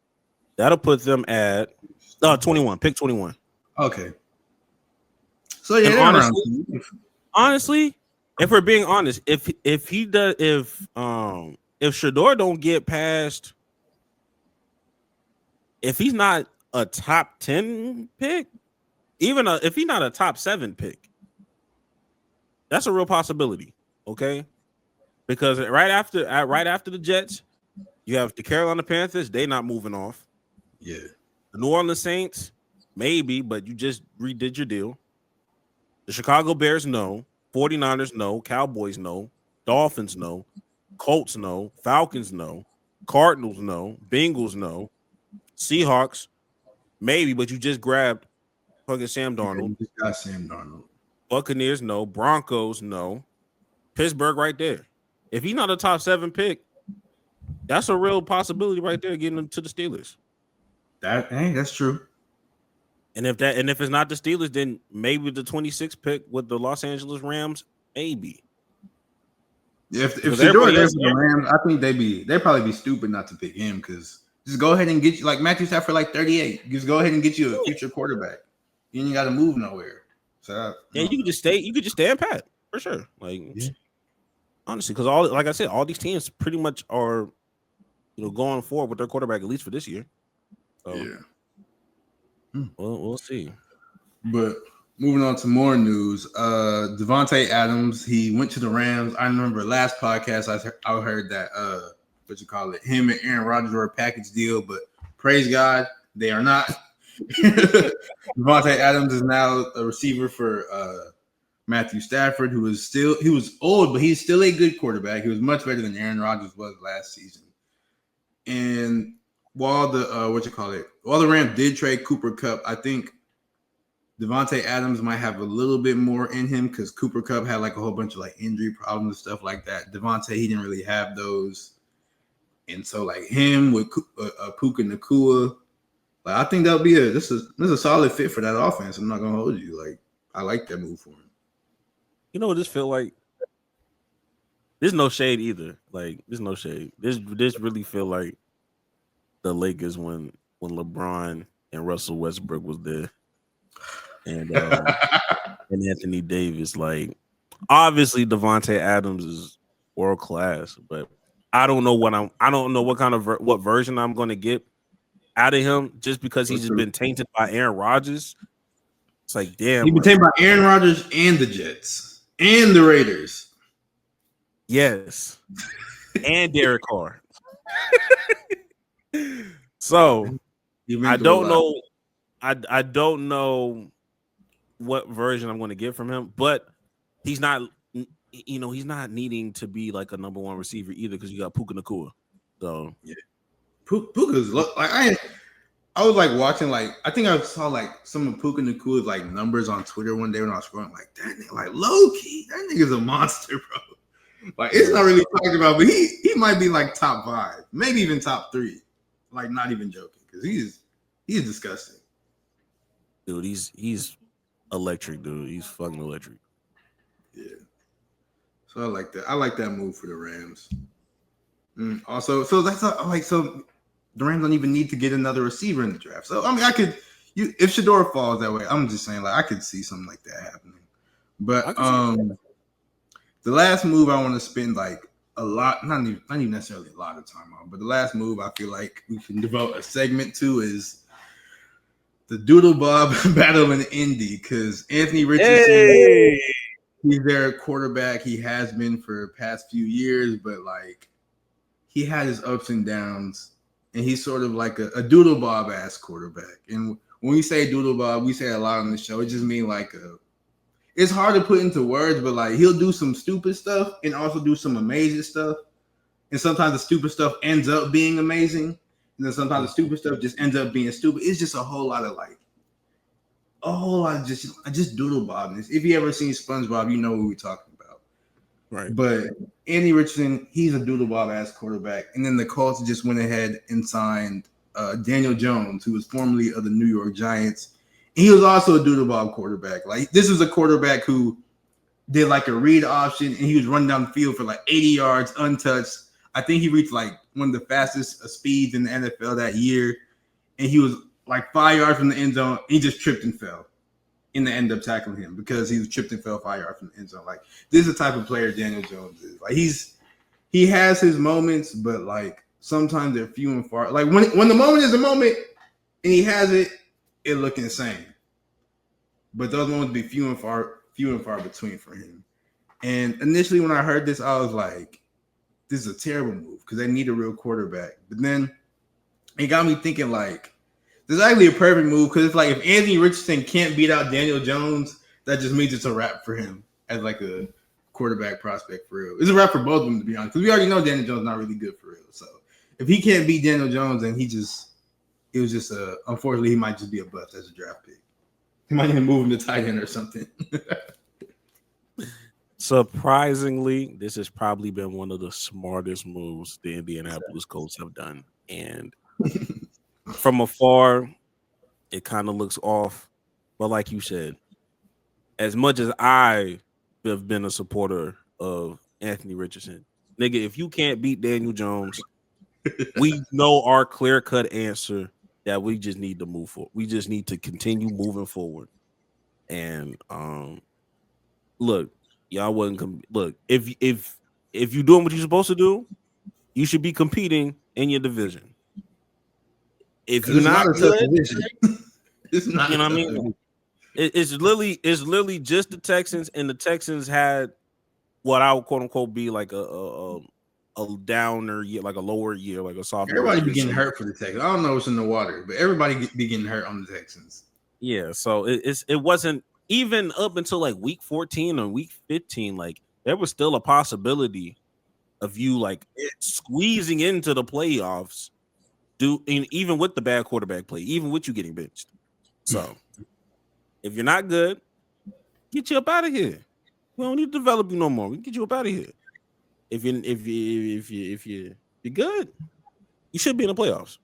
that'll put them at 21. Pick 21. Okay. So yeah, honestly, if we're being honest, if Shedeur don't get past, if he's not a top 10 pick, if he's not a top 7 pick, that's a real possibility. Okay, because right after the Jets, you have the Carolina Panthers. They not moving off. Yeah. The New Orleans Saints, maybe, but you just redid your deal. The Chicago Bears, no. 49ers, no. Cowboys, no. Dolphins, no. Colts, no. Falcons, no. Cardinals, no. Bengals, no. Seahawks, maybe, but you just grabbed fucking Sam Darnold. You just got Sam Darnold. Buccaneers, no. Broncos, no. Pittsburgh, right there. If he's not a top 7 pick, that's a real possibility right there, getting him to the Steelers. That's true. And if it's not the Steelers, then maybe the 26th pick with the Los Angeles Rams, maybe. If Shedeur is the Rams, I think they'd probably be stupid not to pick him, because just go ahead and get you like Matthew Stafford like 38. Just go ahead and get you a future quarterback. You ain't got to move nowhere. So you could just stay. You could just stay in pat for sure. Like honestly, because like I said, all these teams pretty much are, going forward with their quarterback at least for this year. So, yeah. We'll see. But moving on to more news, Devontae Adams, he went to the Rams. I remember last podcast I heard that him and Aaron Rodgers were a package deal, but praise God, they are not. Devontae Adams is now a receiver for Matthew Stafford, he was old, but he's still a good quarterback. He was much better than Aaron Rodgers was last season. And while the Rams did trade Cooper Kupp, I think Devontae Adams might have a little bit more in him because Cooper Kupp had like a whole bunch of like injury problems and stuff like that. Devontae, he didn't really have those. And so like him with Puka Nacua, like I think that'll be this is a solid fit for that offense. I'm not gonna hold you. Like I like that move for him. You know what this feel like? There's no shade either. Like there's no shade. This really feel like the Lakers when LeBron and Russell Westbrook was there. And and Anthony Davis, like obviously Devontae Adams is world class, but I don't know what kind of what version I'm going to get out of him just because he's just been tainted by Aaron Rodgers. It's like damn, he's been tainted by Aaron Rodgers and the Jets and the Raiders. Yes, and Derek Carr. So I don't know. I don't know what version I'm going to get from him, but he's not, he's not needing to be like a number one receiver either because you got Puka Nacua. So yeah, Puka's like I was like watching like I think I saw like some of Puka Nacua's like numbers on Twitter one day when I was scrolling like that nigga like low key that nigga's a monster, bro. Like it's not really talked about, but he might be like top 5, maybe even top 3. Like not even joking because he's disgusting. Dude, he's electric, dude. He's fucking electric. Yeah. So I like that. I like that move for the Rams. Also, so that's so the Rams don't even need to get another receiver in the draft. So I mean, if Shedeur falls that way, I'm just saying like I could see something like that happening. But the last move I want to spend like a lot, not even necessarily a lot of time on, but the last move I feel like we can devote a segment to is the Doodlebob battle in Indy because Anthony Richardson, he's their quarterback. He has been for the past few years, but like he had his ups and downs, and he's sort of like a Doodlebob ass quarterback. And when we say Doodlebob, we say a lot on the show. It just means like it's hard to put into words, but like he'll do some stupid stuff and also do some amazing stuff. And sometimes the stupid stuff ends up being amazing. And then sometimes the stupid stuff just ends up being stupid. It's just a whole lot of just Doodlebobness. If you ever seen SpongeBob, you know what we're talking about. Right. But Andy Richardson, he's a Doodlebob ass quarterback. And then the Colts just went ahead and signed Daniel Jones, who was formerly of the New York Giants. And he was also a Doodlebob quarterback. Like this is a quarterback who did like a read option and he was running down the field for like 80 yards untouched. I think he reached like one of the fastest speeds in the NFL that year. And he was like 5 yards from the end zone. He just tripped and fell. And they ended up tackling him because he was tripped and fell 5 yards from the end zone. Like this is the type of player Daniel Jones is. Like he has his moments, but like sometimes they're few and far. Like when the moment is a moment and he has it, it look insane. But those moments be few and far between for him. And initially when I heard this, I was like, this is a terrible move because they need a real quarterback. But then it got me thinking like, this is actually a perfect move because it's like if Anthony Richardson can't beat out Daniel Jones, that just means it's a wrap for him as like a quarterback prospect for real. It's a wrap for both of them, to be honest, because we already know Daniel Jones is not really good for real. So if he can't beat Daniel Jones, then unfortunately, he might just be a bust as a draft pick. He might even move him to tight end or something. Surprisingly, this has probably been one of the smartest moves the Indianapolis Colts have done. And from afar, it kind of looks off. But like you said, as much as I have been a supporter of Anthony Richardson, nigga, if you can't beat Daniel Jones, we know our clear-cut answer that we just need to move forward. We just need to continue moving forward. And look, y'all wasn't look, if you're doing what you're supposed to do, you should be competing in your division. If you're not good, it's not, you know what I mean? It's literally just the Texans, and the Texans had what I would quote unquote be like a downer year, like a lower year, like a sophomore. Everybody be getting hurt for the Texans. I don't know what's in the water, but everybody be getting hurt on the Texans. Yeah, so it wasn't even up until like week 14 or week 15. Like there was still a possibility of you like squeezing into the playoffs. Even with the bad quarterback play, even with you getting benched. So If you're not good, get you up out of here. We don't need to develop you no more. We can get you up out of here. If you're good, you should be in the playoffs.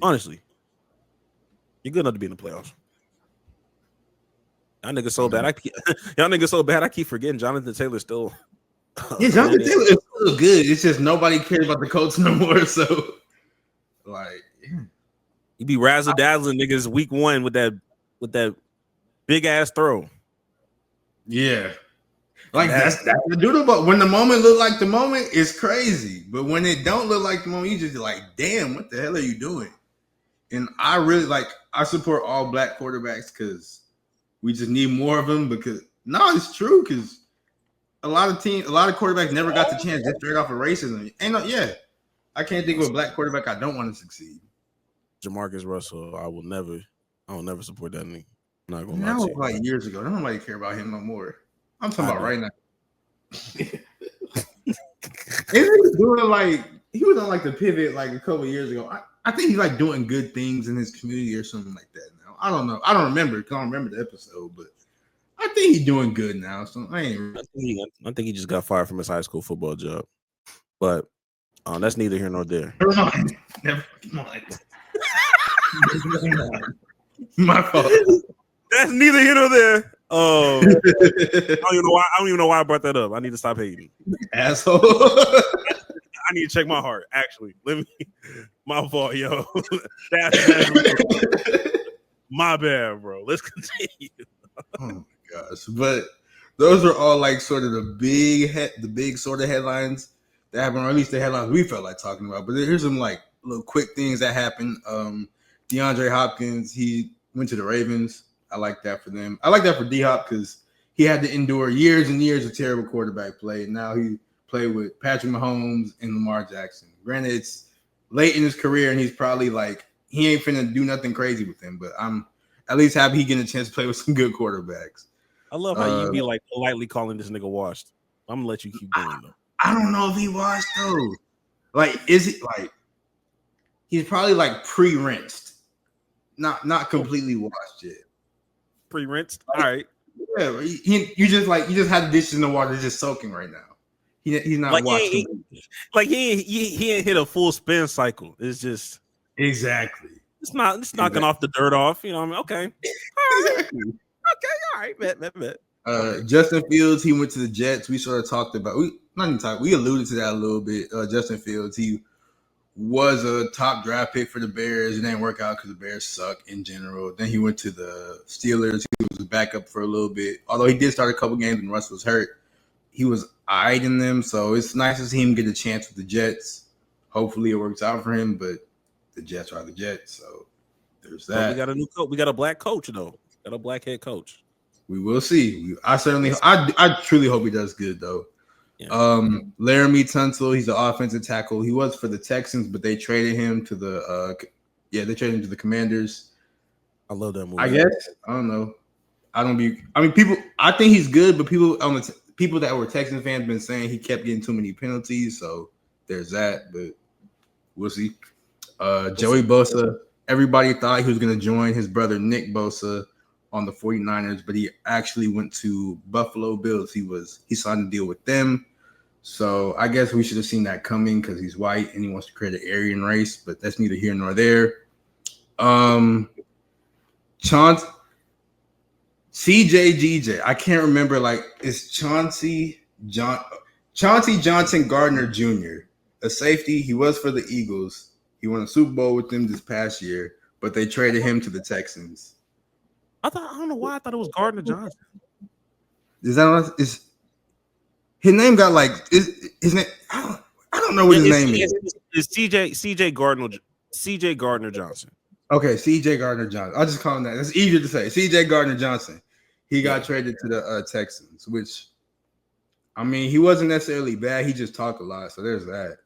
Honestly, you're good enough to be in the playoffs. Y'all niggas so bad. I keep forgetting Jonathan Taylor still. Yeah, Jonathan Taylor is still good. It's just nobody cares about the Colts no more. So, like, yeah. You be razzle dazzling niggas week 1 with that big ass throw. Yeah. Like that's the Doodlebop. When the moment look like the moment, it's crazy. But when it don't look like the moment, you just like, damn, what the hell are you doing? And I really I support all black quarterbacks because we just need more of them. Because it's true. Because a lot of quarterbacks never got the chance just straight off of racism. I can't think of a black quarterback I don't want to succeed. Jamarcus Russell, I will never support that nigga. I'm not gonna That lie was to you. like years ago. Nobody care about him no more. I'm talking about right now. He was on like the pivot like a couple years ago. I think he's like doing good things in his community or something like that now. I don't know. I don't remember because I don't remember the episode, but I think he's doing good now. So I think he just got fired from his high school football job. But that's neither here nor there. Come on. My fault. That's neither here nor there. I don't even know why I brought that up. I need to stop hating. Asshole. I need to check my heart. Actually, my fault, yo. That's my bad, bro. Let's continue. Oh my gosh! But those are all like sort of the big sort of headlines that happened, or at least the headlines we felt like talking about. But here's some like little quick things that happened. DeAndre Hopkins, he went to the Ravens. I like that for them. I like that for D-Hop because he had to endure years and years of terrible quarterback play. And now he played with Patrick Mahomes and Lamar Jackson. Granted, it's late in his career, and he's probably like, he ain't finna do nothing crazy with him. But I'm at least happy he getting a chance to play with some good quarterbacks. I love how you be like politely calling this nigga washed. I'm gonna let you keep going though. I don't know if he washed though. Like, is it like he's probably like pre-rinsed, not completely washed yet. Pre-rinsed. All right. Yeah, you just had the dishes in the water just soaking right now. He's not like washed. He ain't hit a full spin cycle. It's just exactly. It's knocking off the dirt off. You know what I mean? Okay. Exactly. Okay. All right. Bet. Justin Fields, he went to the Jets. We sort of talked about we alluded to that a little bit. Justin Fields, he was a top draft pick for the Bears. It didn't work out because the Bears suck in general. Then he went to the Steelers. He was a backup for a little bit. Although he did start a couple games when Russ was hurt. He was eyed in them. So it's nice to see him get a chance with the Jets. Hopefully it works out for him, but the Jets are the Jets. So there's that. Well, we got a new coach. We got a black coach, though. Got a black head coach. We will see. I truly hope he does good, though. Yeah. Laramie Tunsil, he's an offensive tackle. He was for the Texans, but they traded him to the Commanders. I love that movie. I guess I don't know. People. I think he's good, but people that were Texans fans been saying he kept getting too many penalties. So there's that, but we'll see. Joey Bosa. Everybody thought he was going to join his brother Nick Bosa on the 49ers, but he actually went to Buffalo Bills. He signed a deal with them. So I guess we should have seen that coming because he's white and he wants to create an Aryan race, but that's neither here nor there. CJGJ. I can't remember, it's Chauncey Johnson Gardner Jr., a safety. He was for the Eagles. He won a Super Bowl with them this past year, but they traded him to the Texans. I don't know why I thought it was Gardner Johnson. Is that his name? Got his name? I don't know what his name is. It's CJ Gardner Johnson. Okay, CJ Gardner Johnson. I'll just call him that. It's easier to say. CJ Gardner Johnson. He got traded to the Texans, which he wasn't necessarily bad. He just talked a lot, so there's that.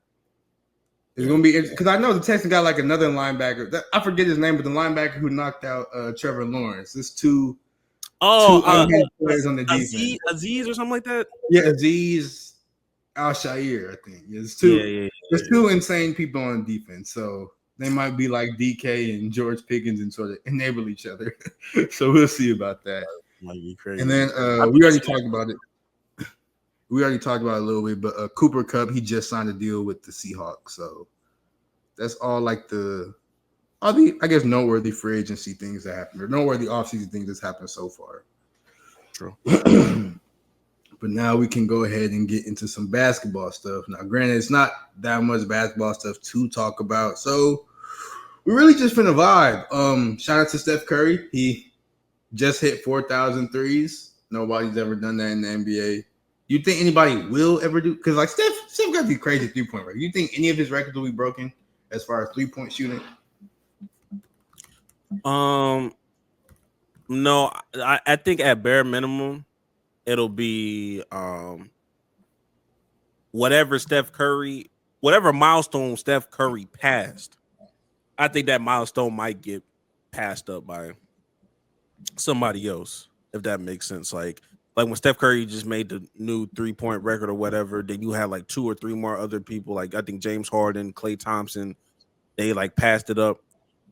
It's gonna be because I know the Texans got another linebacker. I forget his name, but the linebacker who knocked out Trevor Lawrence. There's two players on the defense. Aziz or something like that. Yeah, Aziz Al-Shair, I think. There's two. There's two insane people on defense. So they might be like DK and George Pickens and sort of enable each other. So we'll see about that. Might be crazy. And then we already talked about it. We already talked about it a little bit, but Cooper Kupp, he just signed a deal with the Seahawks. So that's all like all the, I guess, noteworthy free agency things that happened, or noteworthy offseason things that's happened so far. True. But now we can go ahead and get into some basketball stuff. Now, granted, it's not that much basketball stuff to talk about. So we're really just finna vibe. Shout out to Steph Curry. He just hit 4,000 threes. Nobody's ever done that in the NBA. You think anybody will ever do? Because like Steph got these crazy 3-point records. You think any of his records will be broken as far as 3-point shooting? No, I think at bare minimum, it'll be whatever milestone Steph Curry passed. I think that milestone might get passed up by somebody else, if that makes sense. Like when Steph Curry just made the new 3-point record or whatever, then you had like 2 or 3 more other people. Like I think James Harden, Klay Thompson, they like passed it up.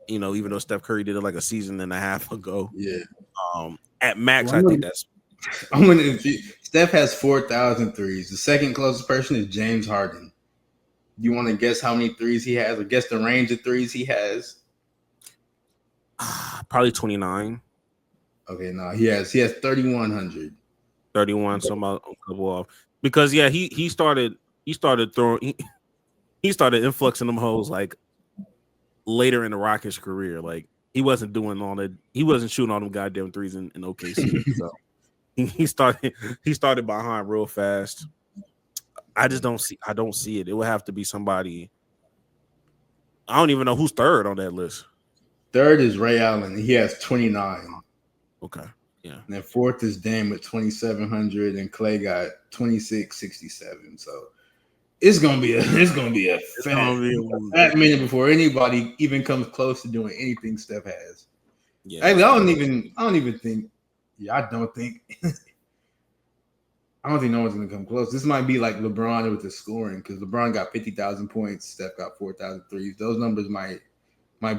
You know, even though Steph Curry did it like a season and a half ago. Yeah. At max, I think that's. Steph has 4,000 threes. The second closest person is James Harden. You want to guess how many threes he has, or guess the range of threes he has? Probably 29. Okay, no, he has 3,100. 31, so about a couple off. Because he started throwing he started influxing them hoes like later in the Rockets career. Like he wasn't doing all that, he wasn't shooting all them goddamn threes in OKC. So he started behind real fast. I don't see it. It would have to be somebody. I don't even know who's third on that list. Third is Ray Allen. He has 29. Okay. Yeah. And then fourth is Dame with 2,700, and Klay got 2,667. So it's gonna be a fat minute before anybody even comes close to doing anything Steph has. Yeah. I don't even think. Yeah, I don't think no one's gonna come close. This might be like LeBron with the scoring, because LeBron got 50,000 points, Steph got 4,000 threes. Those numbers might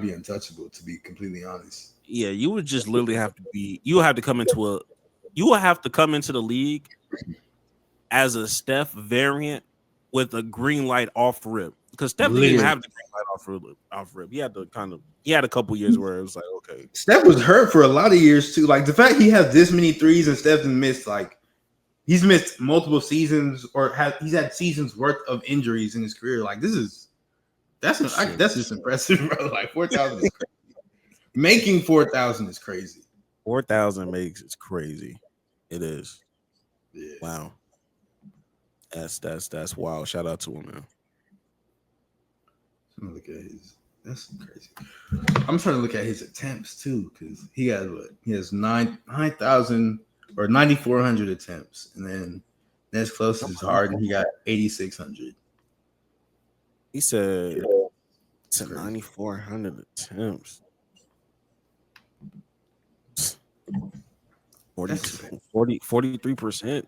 be untouchable, to be completely honest. Yeah, you would just literally have to be. You will have to come into the league as a Steph variant with a green light off rip, because Steph didn't even have the green light off rip. He had a couple years where it was like, okay. Steph was hurt for a lot of years too. Like the fact he has this many threes and Steph missed he's missed multiple seasons, or he's had seasons worth of injuries in his career. Like that's just impressive, bro. Like 4,000 is crazy. Making 4,000 is crazy. 4,000 makes it's crazy. It is. Yeah. Wow. That's wild. Shout out to him, man. I'm look at his. That's crazy. I'm trying to look at his attempts too, because he has 9,000 or 9,400 attempts, and then next closest is Harden. He got 8,600. He said 9,400 attempts. 43%.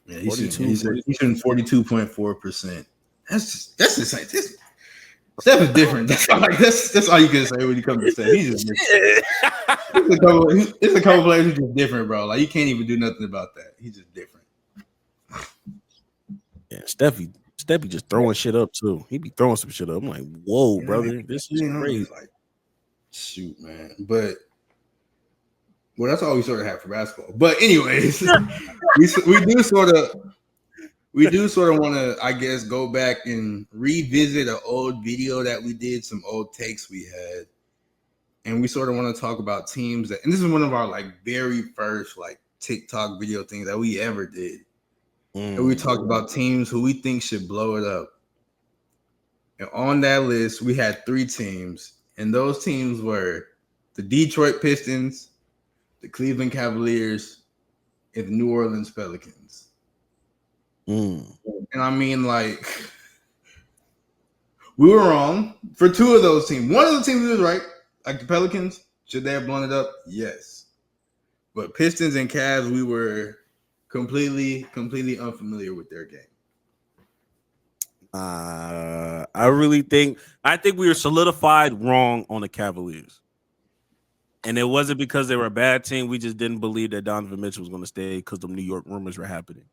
Yeah, he's shooting 42.4%. That's insane. Steph is different. That's all you can say when you come to Steph. He's just different. It's a couple players who's just different, bro. Like you can't even do nothing about that. He's just different. Yeah, Steffi just throwing shit up too. He be throwing some shit up. I'm like, whoa, brother, this is crazy. Like, shoot, man. But that's all we sort of have for basketball. But anyways, we do sort of want to, I guess, go back and revisit an old video that we did, some old takes we had, and we sort of want to talk about teams that. And this is one of our very first TikTok video things that we ever did. And we talked about teams who we think should blow it up. And on that list, we had 3 teams, and those teams were the Detroit Pistons, the Cleveland Cavaliers, and the New Orleans Pelicans. And I mean, we were wrong for 2 of those teams. One of the teams was right, like the Pelicans. Should they have blown it up? Yes. But Pistons and Cavs, we were completely unfamiliar with their game. I really think we were solidified wrong on the Cavaliers. And it wasn't because they were a bad team. We just didn't believe that Donovan Mitchell was going to stay because the New York rumors were happening.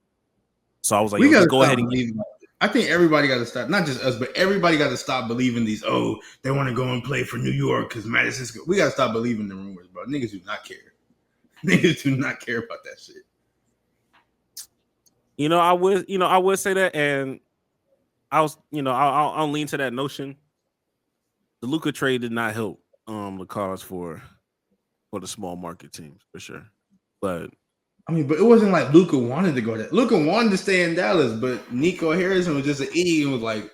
So I was like, we got to go ahead and believing. I think everybody got to stop, not just us, but everybody got to stop believing these. Oh, they want to go and play for New York because Madison's good. We got to stop believing the rumors, bro. Niggas do not care. Niggas do not care about that shit. I would say that, and I'll lean to that notion. The Luka trade did not help the cause for the small market teams for sure. But it wasn't like Luka wanted to go there. Luka wanted to stay in Dallas, but Nico Harrison was just an idiot and was like,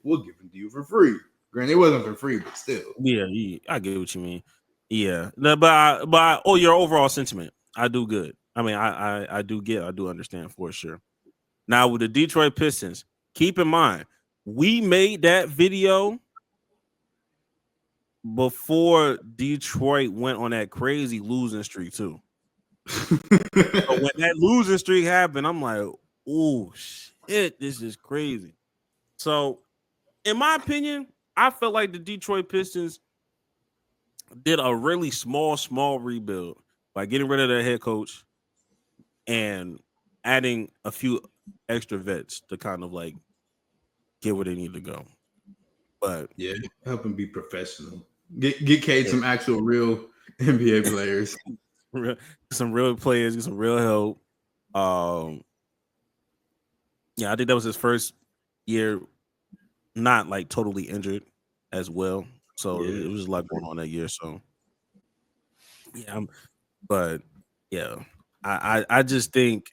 "We'll give it to you for free." Granted, it wasn't for free, but still. Yeah, I get what you mean. Yeah, no, but your overall sentiment, I do good. I mean, I do understand for sure. Now with the Detroit Pistons, keep in mind we made that video before Detroit went on that crazy losing streak too. So when that losing streak happened, I'm like, oh shit, this is crazy. So, in my opinion, I felt like the Detroit Pistons did a really small rebuild by getting rid of their head coach and adding a few extra vets to kind of like get where they need to go. But yeah, help them be professional. Get Cade some actual real NBA players. Some real players, get some real help. Yeah, I think that was his first year not like totally injured as well. So it was a lot going on that year. So yeah, but yeah, I just think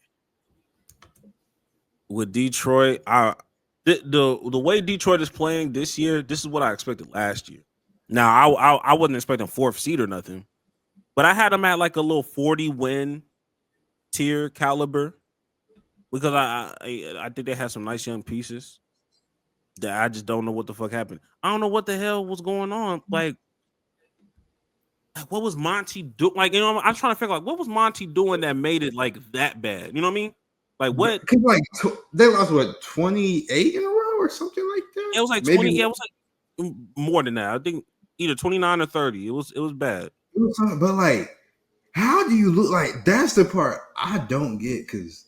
with Detroit, the way Detroit is playing this year, this is what I expected last year. Now I wasn't expecting fourth seed or nothing, but I had them at like a little 40 win tier caliber because I think they had some nice young pieces that I just don't know what the fuck happened. I don't know what the hell was going on. Like what was Monty doing? Like, I'm trying to figure out what was Monty doing that made it like that bad. You know what I mean? Like what? Because they lost 28 in a row or something like that. It was like 20. Yeah, it was like more than that. I think either 29 or 30. It was bad. But like, how do you look like? That's the part I don't get because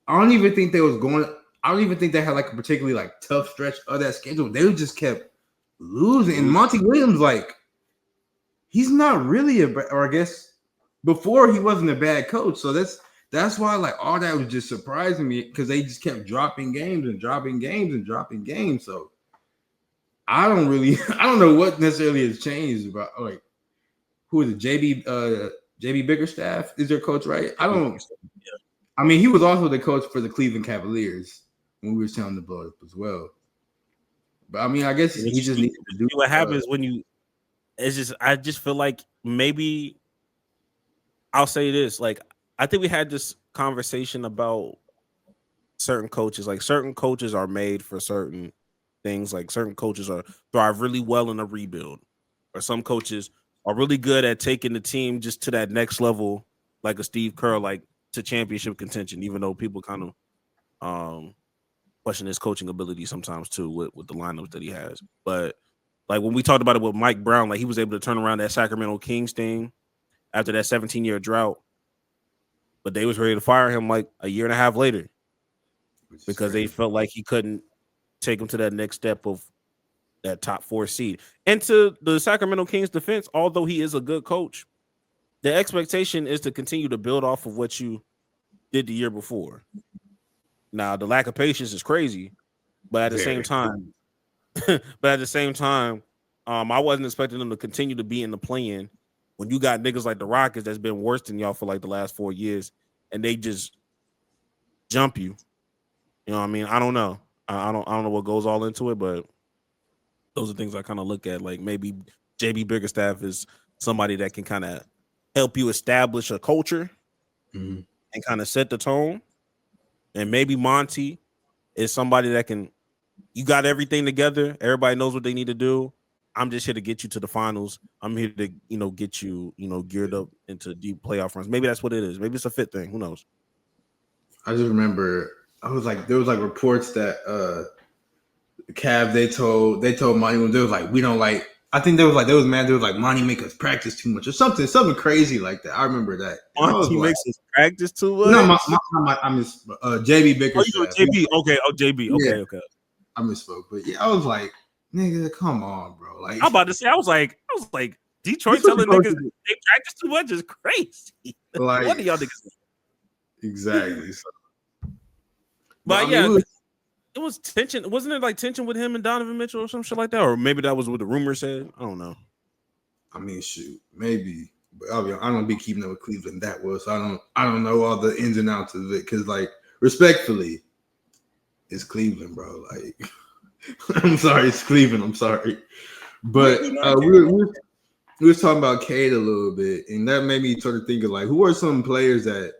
I don't even think they was going. I don't even think they had like a particularly like tough stretch of that schedule. They just kept losing. And Monty Williams, like, he's not really or I guess before he wasn't a bad coach. So that's why like all that was just surprising me because they just kept dropping games and dropping games and dropping games. So I don't know what necessarily has changed about like who is it? JB Bickerstaff is their coach, right? I mean, he was also the coach for the Cleveland Cavaliers when we were telling the blow up as well. But I mean, I guess he just needs to do what happens when you. It's just I just feel like maybe I'll say this. Like I think we had this conversation about certain coaches. Like certain coaches are made for certain things. Like certain coaches thrive really well in a rebuild, or some coaches are really good at taking the team just to that next level, like a Steve Kerr, like to championship contention. Even though people kind of question his coaching ability sometimes too with the lineups that he has, but. Like when we talked about it with Mike Brown, like he was able to turn around that Sacramento Kings thing after that 17-year drought, but they was ready to fire him like a year and a half later because they felt like he couldn't take him to that next step of that top 4 seed. And to the Sacramento Kings defense, although he is a good coach, the expectation is to continue to build off of what you did the year before. Now, the lack of patience is crazy, but at the same time, I wasn't expecting them to continue to be in the play-in when you got niggas like the Rockets that's been worse than y'all for like the last 4 years, and they just jump you. You know what I mean? I don't know. I don't know what goes all into it, but those are things I kind of look at. Like maybe JB Bickerstaff is somebody that can kind of help you establish a culture and kind of set the tone, and maybe Monty is somebody that can. You got everything together. Everybody knows what they need to do. I'm just here to get you to the finals. I'm here to, get you, geared up into deep playoff runs. Maybe that's what it is. Maybe it's a fit thing. Who knows? I just remember there was like reports that Cavs, they told Monty when they was like, we don't like. I think there was mad. They was like, Monty make us practice too much or something crazy like that. I remember that. Monty makes us practice too much. No, I miss JB Bickerstaff. JB. Okay. Oh, JB. Okay. Yeah. Okay. I misspoke, but yeah, I was like, nigga, come on, bro. Like, I'm about to say, I was like, Detroit telling niggas they practice too much is crazy. Like, what do y'all niggas? Exactly. So, but yeah, it was tension. Wasn't it like tension with him and Donovan Mitchell or some shit like that? Or maybe that was what the rumor said. I don't know. I mean, shoot, maybe. But I don't be keeping up with Cleveland that well, so I don't know all the ins and outs of it. Because, like, respectfully, it's Cleveland, bro. Like, I'm sorry, it's Cleveland. I'm sorry, but we were talking about Cade a little bit, and that made me sort of think of like, who are some players that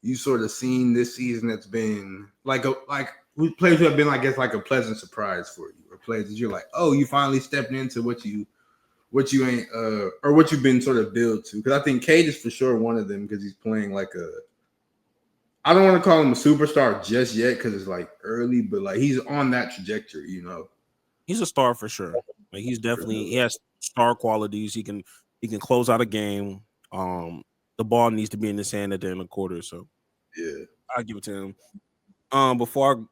you sort of seen this season that's been players who have been, I guess, like a pleasant surprise for you, or players that you're like, oh, you finally stepped into what you ain't or what you've been sort of built to. Because I think Cade is for sure one of them because he's playing like I don't want to call him a superstar just yet because it's like early, but like he's on that trajectory, you know. He's a star for sure. Like he has star qualities. He can close out a game. The ball needs to be in his hand at the end of the quarter. So yeah, I'll give it to him. Before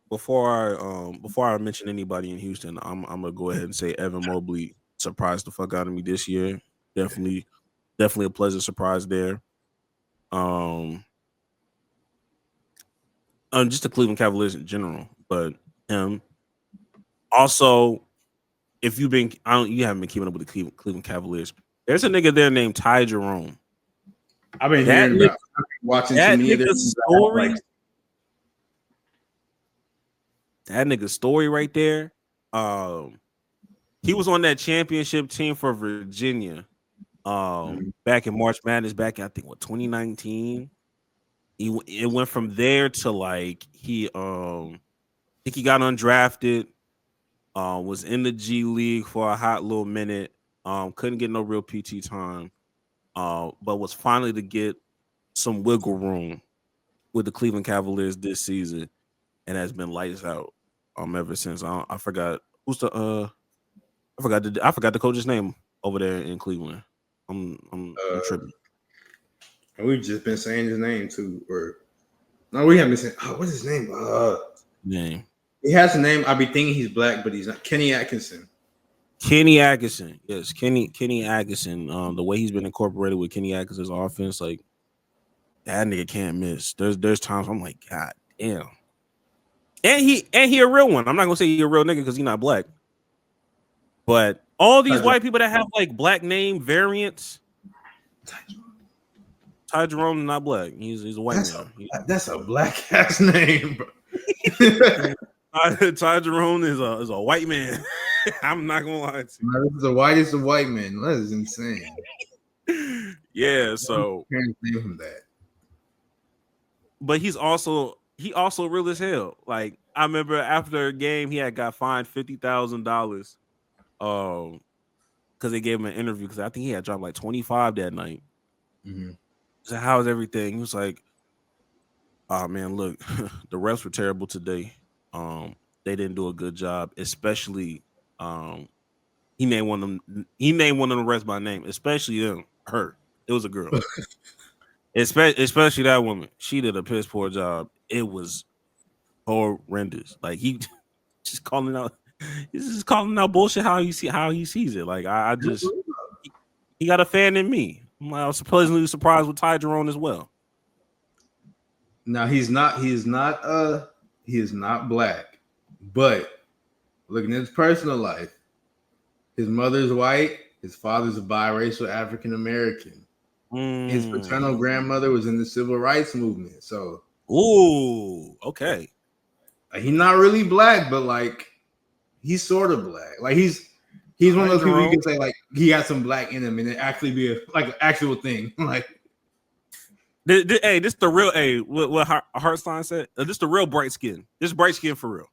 I mention anybody in Houston, I'm gonna go ahead and say Evan Mobley surprised the fuck out of me this year. Definitely a pleasant surprise there. Just the Cleveland Cavaliers in general, but also, if you haven't been keeping up with the Cleveland Cavaliers, there's a nigga there named Ty Jerome. I've been hearing about watching that too many nigga's story. That nigga's story right there. He was on that championship team for Virginia. Back in March Madness, back in I think 2019. It went from there to like I think he got undrafted. Was in the G League for a hot little minute. Couldn't get no real PT time. But was finally to get some wiggle room with the Cleveland Cavaliers this season, and has been lights out ever since. I forgot the coach's name over there in Cleveland. I'm tripping. And we've just been saying his name too, or no, we haven't been saying. Oh, what's his name? Name. He has a name. I be thinking he's black, but he's not. Kenny Atkinson. Kenny Atkinson, yes, Kenny Atkinson. The way he's been incorporated with Kenny Atkinson's offense, like that nigga can't miss. There's times I'm like, God damn. And he a real one. I'm not gonna say he a real nigga because he's not black. But all these white people that have like black name variants, Ty Jerome is not black. He's a white man. That's a black ass name, bro. Ty Jerome is a white man. I'm not gonna lie to you. No, this is the whitest of white men. That is insane. Yeah, so parents name him that. But he also real as hell. Like I remember after a game, he had got fined $50,000 because they gave him an interview because I think he had dropped like 25 that night. Mm-hmm. So how's everything? He was like, "Oh man, look, the refs were terrible today. They didn't do a good job, especially." He named one of them refs by name, especially her. It was a girl. Especially that woman. She did a piss poor job. It was horrendous. Like he's just calling out bullshit how he sees it. Like I just he got a fan in me. I was pleasantly surprised with Ty Jerome as well. Now he is not black, but looking at his personal life, his mother's white, his father's a biracial African American. His paternal grandmother was in the civil rights movement. So, okay. He's not really black, but like he's sort of black. Like he's one of those people you can say like he got some black in him, and it actually be an actual thing. Like, this the real what Hartstein said. This the real bright skin. This bright skin for real.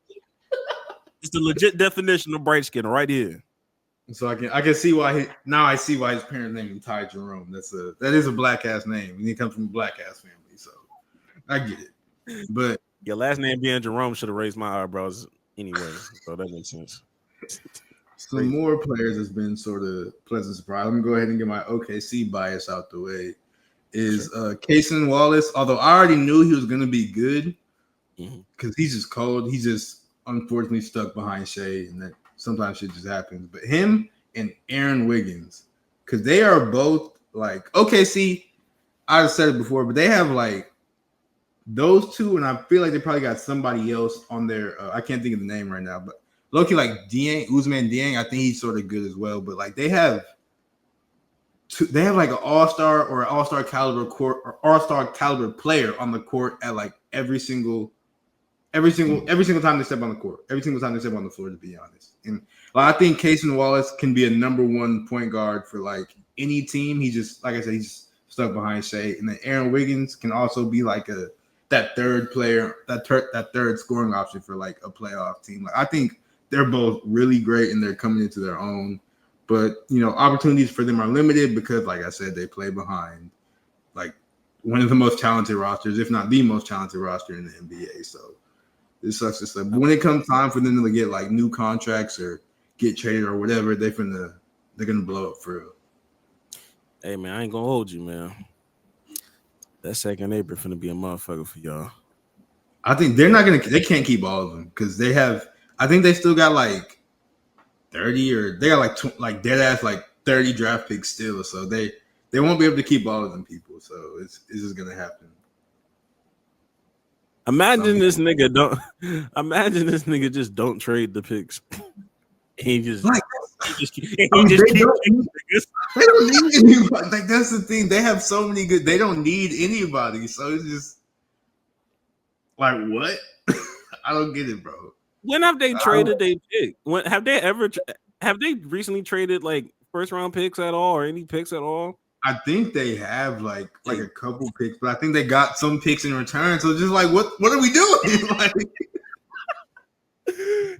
It's the legit definition of bright skin right here. So I can see why I see why his parents named him Ty Jerome. That is a black ass name, and he comes from a black ass family. So I get it. But your last name being Jerome should have raised my eyebrows anyway, so that makes sense. Some more players has been sort of pleasant surprise. I'm gonna go ahead and get my OKC bias out the way. Is Cason Wallace? Although I already knew he was gonna be good because he's just cold. He's just unfortunately stuck behind Shea, and that sometimes shit just happens. But him and Aaron Wiggins, because they are both like OKC. I've said it before, but they have like those two, and I feel like they probably got somebody else on their. I can't think of the name right now, but Loki like Usman Dieng. I think he's sort of good as well. But like they have like an all-star or an all-star caliber court or all-star caliber player on the court at like every single time they step on the court, every single time they step on the floor, to be honest. And like, I think Cason Wallace can be a number one point guard for like any team. He just, like I said, he's just stuck behind Shea. And then Aaron Wiggins can also be like that third player, that third scoring option for like a playoff team. Like I think they're both really great and they're coming into their own. But, you know, opportunities for them are limited because, like I said, they play behind like one of the most talented rosters, if not the most talented roster in the NBA. So it sucks to say. But when it comes time for them to get like new contracts or get traded or whatever, they're gonna blow up for real. Hey man, I ain't gonna hold you, man. That second April finna be a motherfucker for y'all. I think they can't keep all of them because I think they still got like 30 or they got like dead ass like 30 draft picks still, so they won't be able to keep all of them people. So it's just gonna happen. Imagine this nigga just don't trade the picks. He just keep they don't need anybody. Like that's the thing. They have so many good. They don't need anybody. So it's just like what? I don't get it, bro. When have they traded their pick? When have they recently traded like first round picks at all or any picks at all? I think they have like a couple picks, but I think they got some picks in return. So just like what are we doing? Like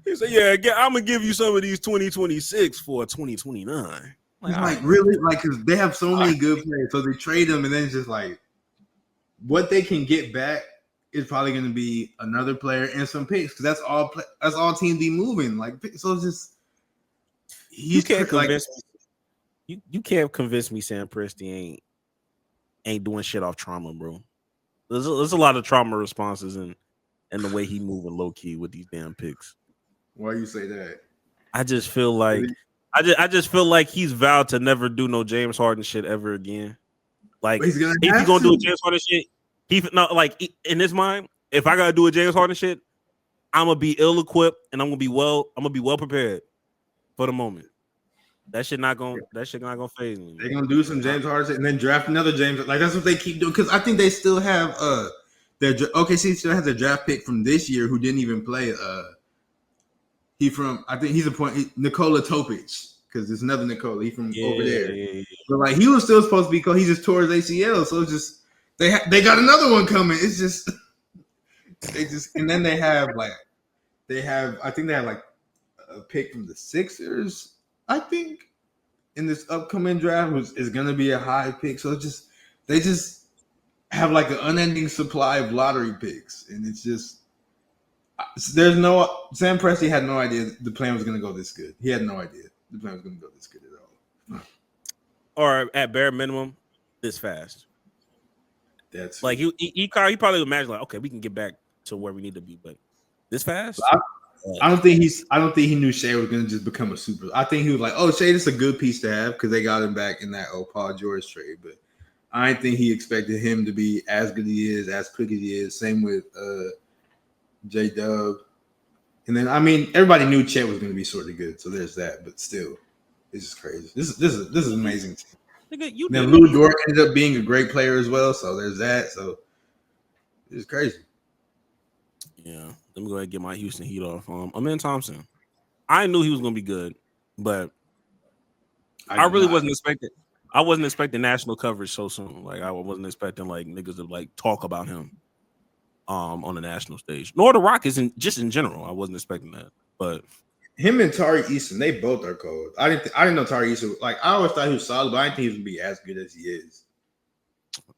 he said, "Yeah, I'm gonna give you some of these 2026 for 2029." Like really, like because they have so many good players, so they trade them, and then it's just like what they can get back is probably going to be another player and some picks because that's all teams be moving. Like so, it's just you can't convince me. You can't convince me Sam Presti ain't doing shit off trauma, bro. There's a lot of trauma responses and the way he moving low key with these damn picks. Why you say that? I just feel like he's vowed to never do no James Harden shit ever again. Like if he's gonna do a James Harden shit, in his mind, if I gotta do a James Harden shit, I'm gonna be ill equipped and I'm gonna be well prepared for the moment. That shit not gonna phase me. They're gonna do some James Harden and then draft another James. Like that's what they keep doing because I think they still have OKC still has a draft pick from this year who didn't even play. Nikola Topic because there's another Nikola. He's from over there. Yeah. But like he was still supposed to be cold. He just tore his ACL, so it's just they got another one coming. It's just and then they have I think they have like a pick from the Sixers. I think in this upcoming draft is going to be a high pick. So they just have like an unending supply of lottery picks. And it's just, Sam Presti had no idea the plan was going to go this good. He had no idea the plan was going to go this good at all. Or at bare minimum, this fast. That's like he probably would imagine like, okay, we can get back to where we need to be, but this fast? I don't think he knew Shea was gonna just become a super. I think he was like, "Oh, Shea, this is a good piece to have" because they got him back in that Paul George trade. But I didn't think he expected him to be as good as he is, as quick as he is. Same with J-Dub. And then I mean, everybody knew Chet was gonna be sort of good, so there's that. But still, it's just crazy. This is amazing. Then Lou Dort ended up being a great player as well, so there's that. So it's crazy. Yeah. Let me go ahead and get my Houston Heat off. Amin Thompson. I knew he was gonna be good, but I really wasn't expecting. I wasn't expecting national coverage so soon. Like I wasn't expecting like niggas to like talk about him on the national stage. Nor the Rockets just in general. I wasn't expecting that. But him and Tari Eason, they both are cold. I didn't know Tari Eason. Like I always thought he was solid, but I didn't think he was gonna be as good as he is.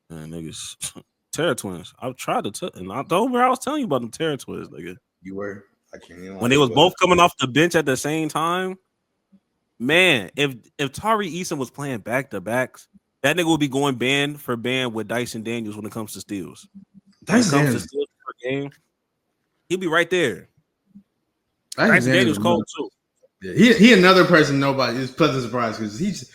Man, niggas. Terror Twins. I've tried to and I was telling you about them Terror Twins, nigga. You were. I can't even. When they was both coming off the bench at the same time, man, if Tari Eason was playing back to backs, that nigga would be going band for band with Dyson Daniels when it comes to steals. When it comes to steals per game, he'll be right there. Dyson Daniels cold too. Yeah, he another person nobody is pleasant surprise because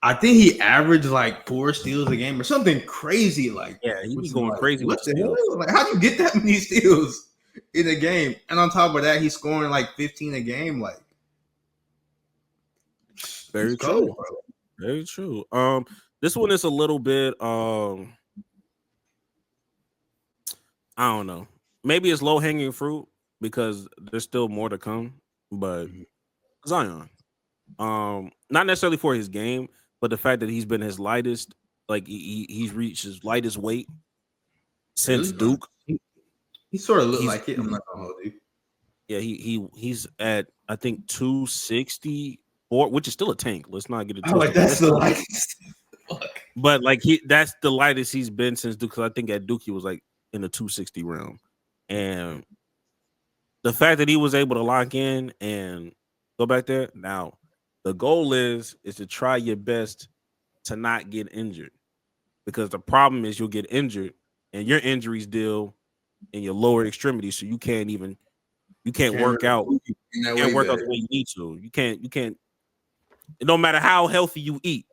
I think he averaged like 4 steals a game or something crazy. Like, yeah, he was going crazy with the hell? Like, how do you get that many steals in a game? And on top of that, he's scoring like 15 a game. Like, very true, bro. Very true. This one is a little bit. I don't know. Maybe it's low hanging fruit because there's still more to come. But Zion, not necessarily for his game, but the fact that he's been his lightest, like he's reached his lightest weight since Duke. He sort of looked like it. I'm not gonna hold you. Yeah, he's at I think 264, which is still a tank. Let's not get it twisted. Like that's the lightest. But like that's the lightest he's been since Duke. Because I think at Duke he was like in the 260 realm, and the fact that he was able to lock in and go back there. Now, the goal is to try your best to not get injured, because the problem is you'll get injured and your injuries deal in your lower extremities, so you can't work out. You can't work out the way you need to. You can't. No matter how healthy you eat,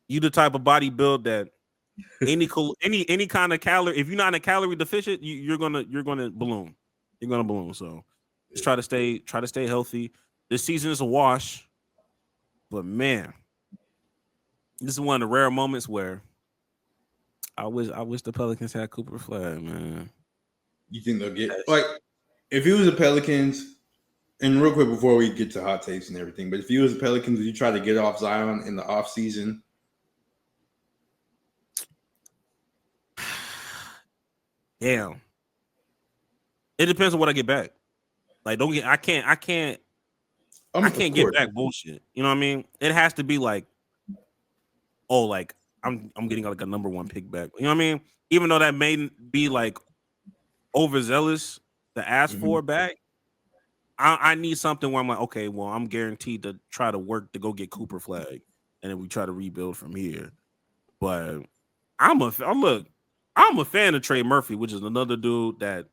you the type of body build that any kind of calorie. If you're not a calorie deficient, you're gonna balloon. You're gonna balloon. So just try to stay healthy. This season is a wash, but man, this is one of the rare moments where I wish the Pelicans had Cooper Flag, man. You think they'll get like if he was the Pelicans? And real quick before we get to hot takes and everything, but if you was the Pelicans, would you try to get off Zion in the off season? Damn. It depends on what I get back. Like, I can't get back bullshit. You know what I mean? It has to be like, oh, like I'm getting like a number 1 pick back. You know what I mean? Even though that may be like overzealous to ask for back. I need something where I'm like, okay, well, I'm guaranteed to try to work to go get Cooper Flag, and then we try to rebuild from here. But I'm a fan of Trey Murphy, which is another dude that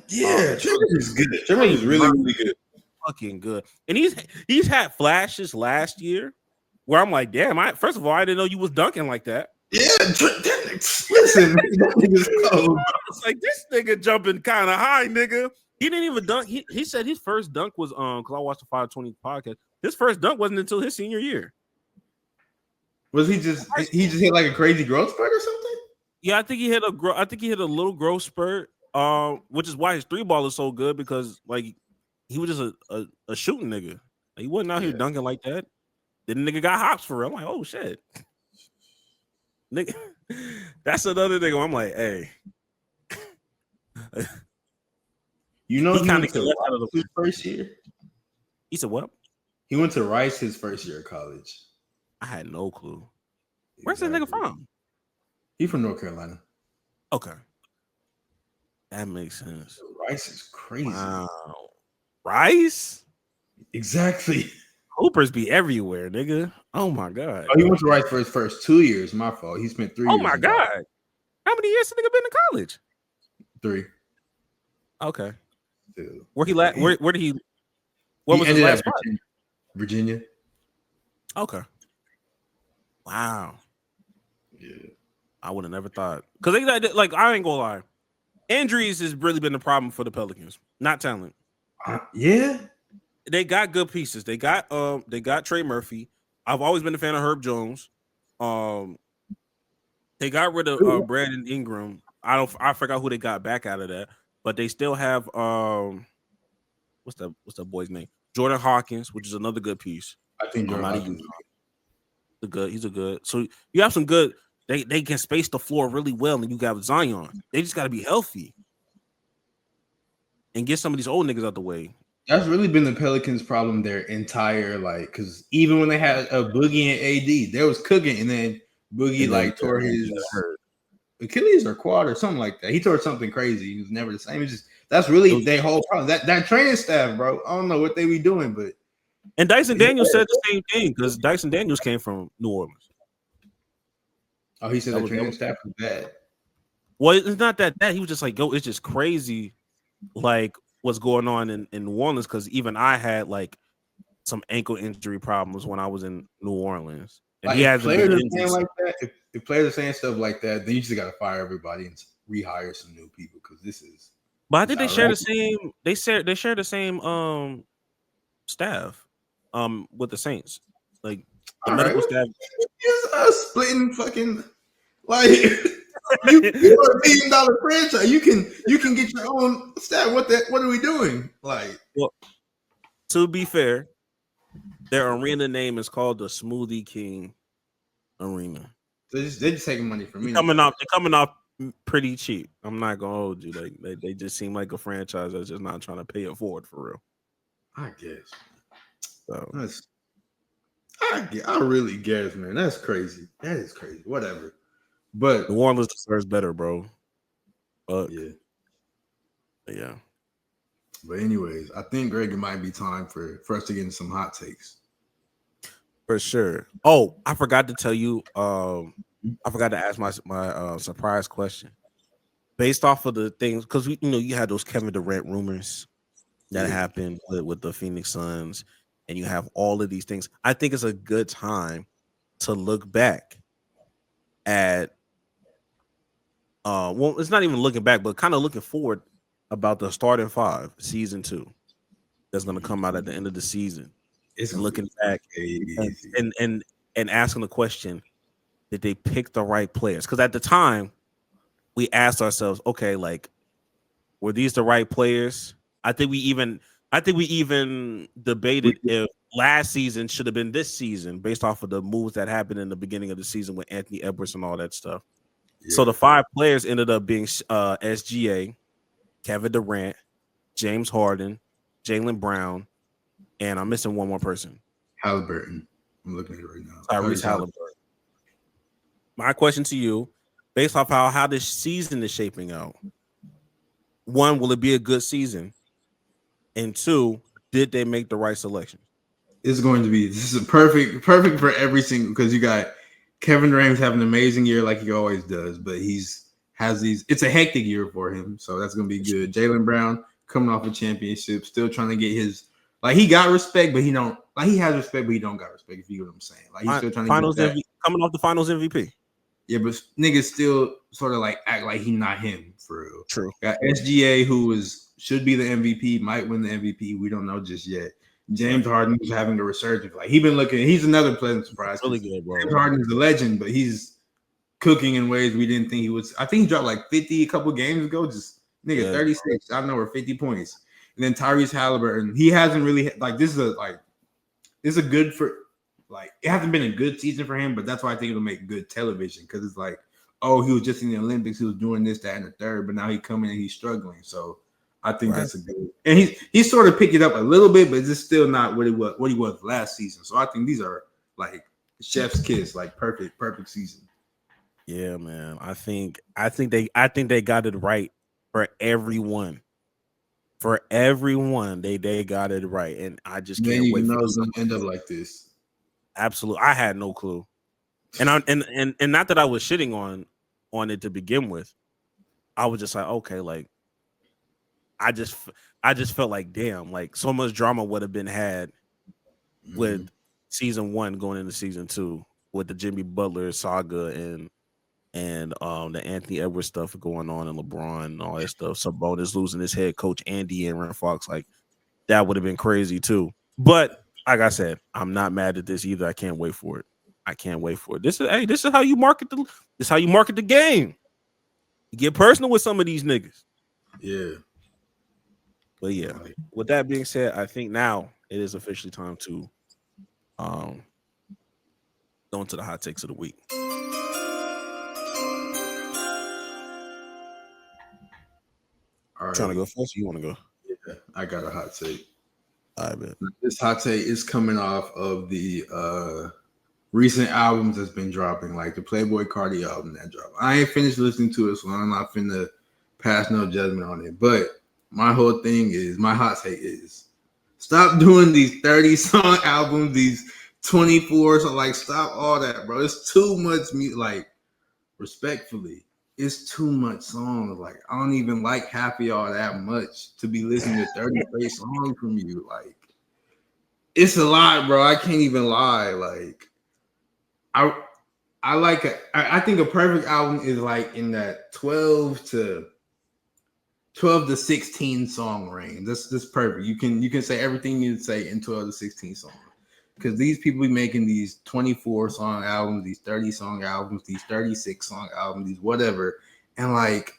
Trey Murphy's good. Trey Murphy's really good, fucking good. And he's had flashes last year where I'm like, damn, first of all, I didn't know you was dunking like that. Yeah, listen, that nigga's cold. It's like this nigga jumping kind of high, nigga. He didn't even dunk. He said his first dunk was because I watched the 520 podcast. His first dunk wasn't until his senior year. Was he just hit like a crazy growth spurt or something? Yeah, I think he hit a little growth spurt. Which is why his 3-ball is so good, because like he was just a shooting nigga. Like, he wasn't out here dunking like that. Then the nigga got hops for real. I'm like, oh shit. Nigga, that's another nigga. I'm like, hey. You know, he kind went to Rice his first year. He said what? He went to Rice his first year of college. I had no clue. Where's that nigga from? He from North Carolina. Okay, that makes sense. Rice is crazy. Wow, Rice? Exactly. Hoopers be everywhere, nigga. Oh my god. Oh, he went to Rice for his first 2 years. My fault. He spent 3 years. Oh my god. How many years has nigga been in college? 3. Okay. Dude. Where did he? What was his last spot? Virginia. Okay. Wow. Yeah. I would have never thought, because like I ain't gonna lie, injuries has really been the problem for the Pelicans. Not talent. Yeah. They got good pieces. They got Trey Murphy. I've always been a fan of Herb Jones. They got rid of Brandon Ingram. I forgot who they got back out of that, but they still have what's that boy's name? Jordan Hawkins, which is another good piece. I think Jordan Hawkins. He's a good. So you have some good. They can space the floor really well, and you got Zion. They just got to be healthy and get some of these old niggas out the way. That's really been the Pelicans' problem their entire because even when they had a Boogie and AD, there was cooking, and then Boogie tore his Achilles or quad or something like that. He tore something crazy. He was never the same. It's just That's really their whole problem. That training staff, bro. I don't know what they be doing, but And Dyson Daniels said the same thing because Dyson Daniels came from New Orleans. Oh, he said the training staff was bad. Well, it's not that he was just like, yo, it's just crazy, like what's going on in New Orleans. Because even I had like some ankle injury problems when I was in New Orleans, and Like, he if hasn't players been are saying injured. like that, if players are saying stuff like that, then you just got to fire everybody and rehire some new people because this is. But I think they it's share the outrageous. same. They share the same staff with the Saints, like the All medical right, staff. it's us splitting fucking like you're a $1 billion franchise. You can get your own staff. What are we doing? Like, Well, to be fair, their arena name is called the Smoothie King Arena. they're just taking money from me. They're coming off pretty cheap. I'm not gonna hold you. Like they just seem like a franchise that's just not trying to pay it forward for real. I guess. So I really guess, man. That's crazy. That is crazy. Whatever. But New Orleans deserves better, bro. But yeah. But anyways, I think, Greg, it might be time for us to get into some hot takes. For sure. Oh, I forgot to tell you. I forgot to ask my surprise question. Based off of the things, because you had those Kevin Durant rumors that happened with the Phoenix Suns, and you have all of these things. I think it's a good time to look back at. Well, it's not even looking back, but kind of looking forward about the starting five, season 2, that's going to come out at the end of the season. It's looking back and asking the question: did they pick the right players? Because at the time, we asked ourselves, okay, like, were these the right players? I think we even debated if last season should have been this season based off of the moves that happened in the beginning of the season with Anthony Edwards and all that stuff. Yeah. So the 5 players ended up being SGA, Kevin Durant, James Harden, Jaylen Brown, and I'm missing one more person. Halliburton. I'm looking at it right now. Tyrese Halliburton. My question to you, based off how this season is shaping out, 1, will it be a good season? And 2, did they make the right selection? This is a perfect for every single, because you got Kevin Durant's having an amazing year like he always does, but it's a hectic year for him, so that's gonna be good. Jaylen Brown coming off a championship, still trying to get his, like, he got respect, but he don't, like, he has respect, but he don't got respect, if you know what I'm saying. Like, he's still trying to get that. Coming off the finals MVP. Yeah, but niggas still sort of like act like he not him for real. True. Got SGA, who should be the MVP, might win the MVP. We don't know just yet. James Harden is having a resurgence. Like, he's another pleasant surprise. Really good, bro. James Harden is a legend, but he's cooking in ways we didn't think he was. I think he dropped like 50 a couple games ago. Just 36. I don't know, or 50 points. And then Tyrese Halliburton, he hasn't really, like, this is a good for, like, it hasn't been a good season for him, but that's why I think it'll make good television, because it's like, oh, he was just in the Olympics, he was doing this, that, and the third, but now he's coming and he's struggling. So I think that's a good, and he's sort of picked it up a little bit, but it's still not what he was last season. So I think these are like chef's kiss, like perfect season. Yeah, man. I think they got it right for everyone. For everyone, they got it right, and I just can't wait. Know it's gonna end up like this. Absolutely, I had no clue, and not that I was shitting on it to begin with. I was just like, okay, like, I just felt like, damn, like, so much drama would have been had with season 1 going into season 2 with the Jimmy Butler saga and the Anthony Edwards stuff going on, and LeBron and all that stuff. Sabonis losing his head coach and De'Aaron Fox, like, that would have been crazy too. But like I said, I'm not mad at this either. I can't wait for it. This is how you market the game. You get personal with some of these niggas. Yeah. But yeah, with that being said, I think now it is officially time to go into the hot takes of the week. All right. Trying to go first, or you want to go? Yeah, I got a hot take. I bet. This hot take is coming off of the recent albums that's been dropping, like the Playboy Cardi album that dropped. I ain't finished listening to it, so I'm not finna pass no judgment on it. But my whole thing is, my hot take is, stop doing these 30-song albums, these 24. So like, stop all that, bro. It's too much music. Like, respectfully, it's too much songs. Like, I don't even like half of y'all that much to be listening to 30 straight songs from you. Like, it's a lot, bro. I can't even lie. Like, I think a perfect album is like in that 12 to 16 song range. That's perfect. You can say everything you say in 12 to 16 songs. Because these people be making these 24 song albums, these 30 song albums, these 36 song albums, these whatever. And like,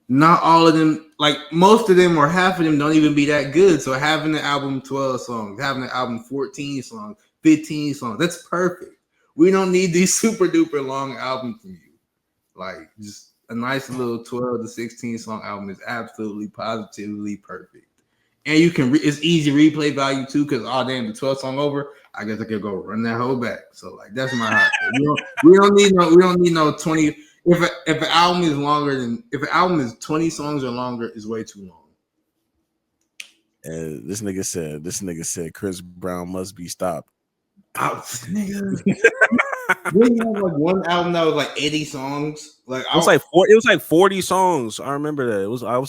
not all of them, like most of them or half of them don't even be that good. So having the album 12 songs, having the album 14 songs, 15 songs, that's perfect. We don't need these super duper long albums from you. Like, just a nice little 12 to 16 song album is absolutely positively perfect. And you can it's easy replay value too, because damn, the 12 song over, I guess I could go run that whole back. So like, that's my hot take. We don't need no 20. If an album is longer than, if an album is 20 songs or longer, is way too long. This nigga said Chris Brown must be stopped. Ouch, nigga. Didn't you have like one album that was like 80 songs? Like, it was like 40 songs. I remember that. I was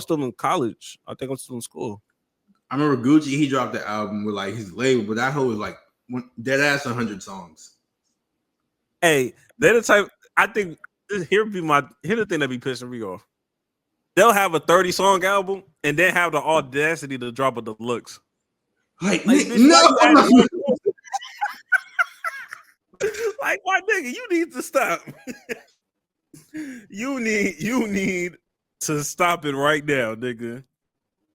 still in college. I think I was still in school. I remember Gucci, he dropped the album with like his label, but that whole was like dead ass 100 songs. Hey, they're the type, I think here the thing that be pissing me off. They'll have a 30 song album and then have the audacity to drop a deluxe. Like no. Like, my nigga, you need to stop. You need to stop it right now, nigga.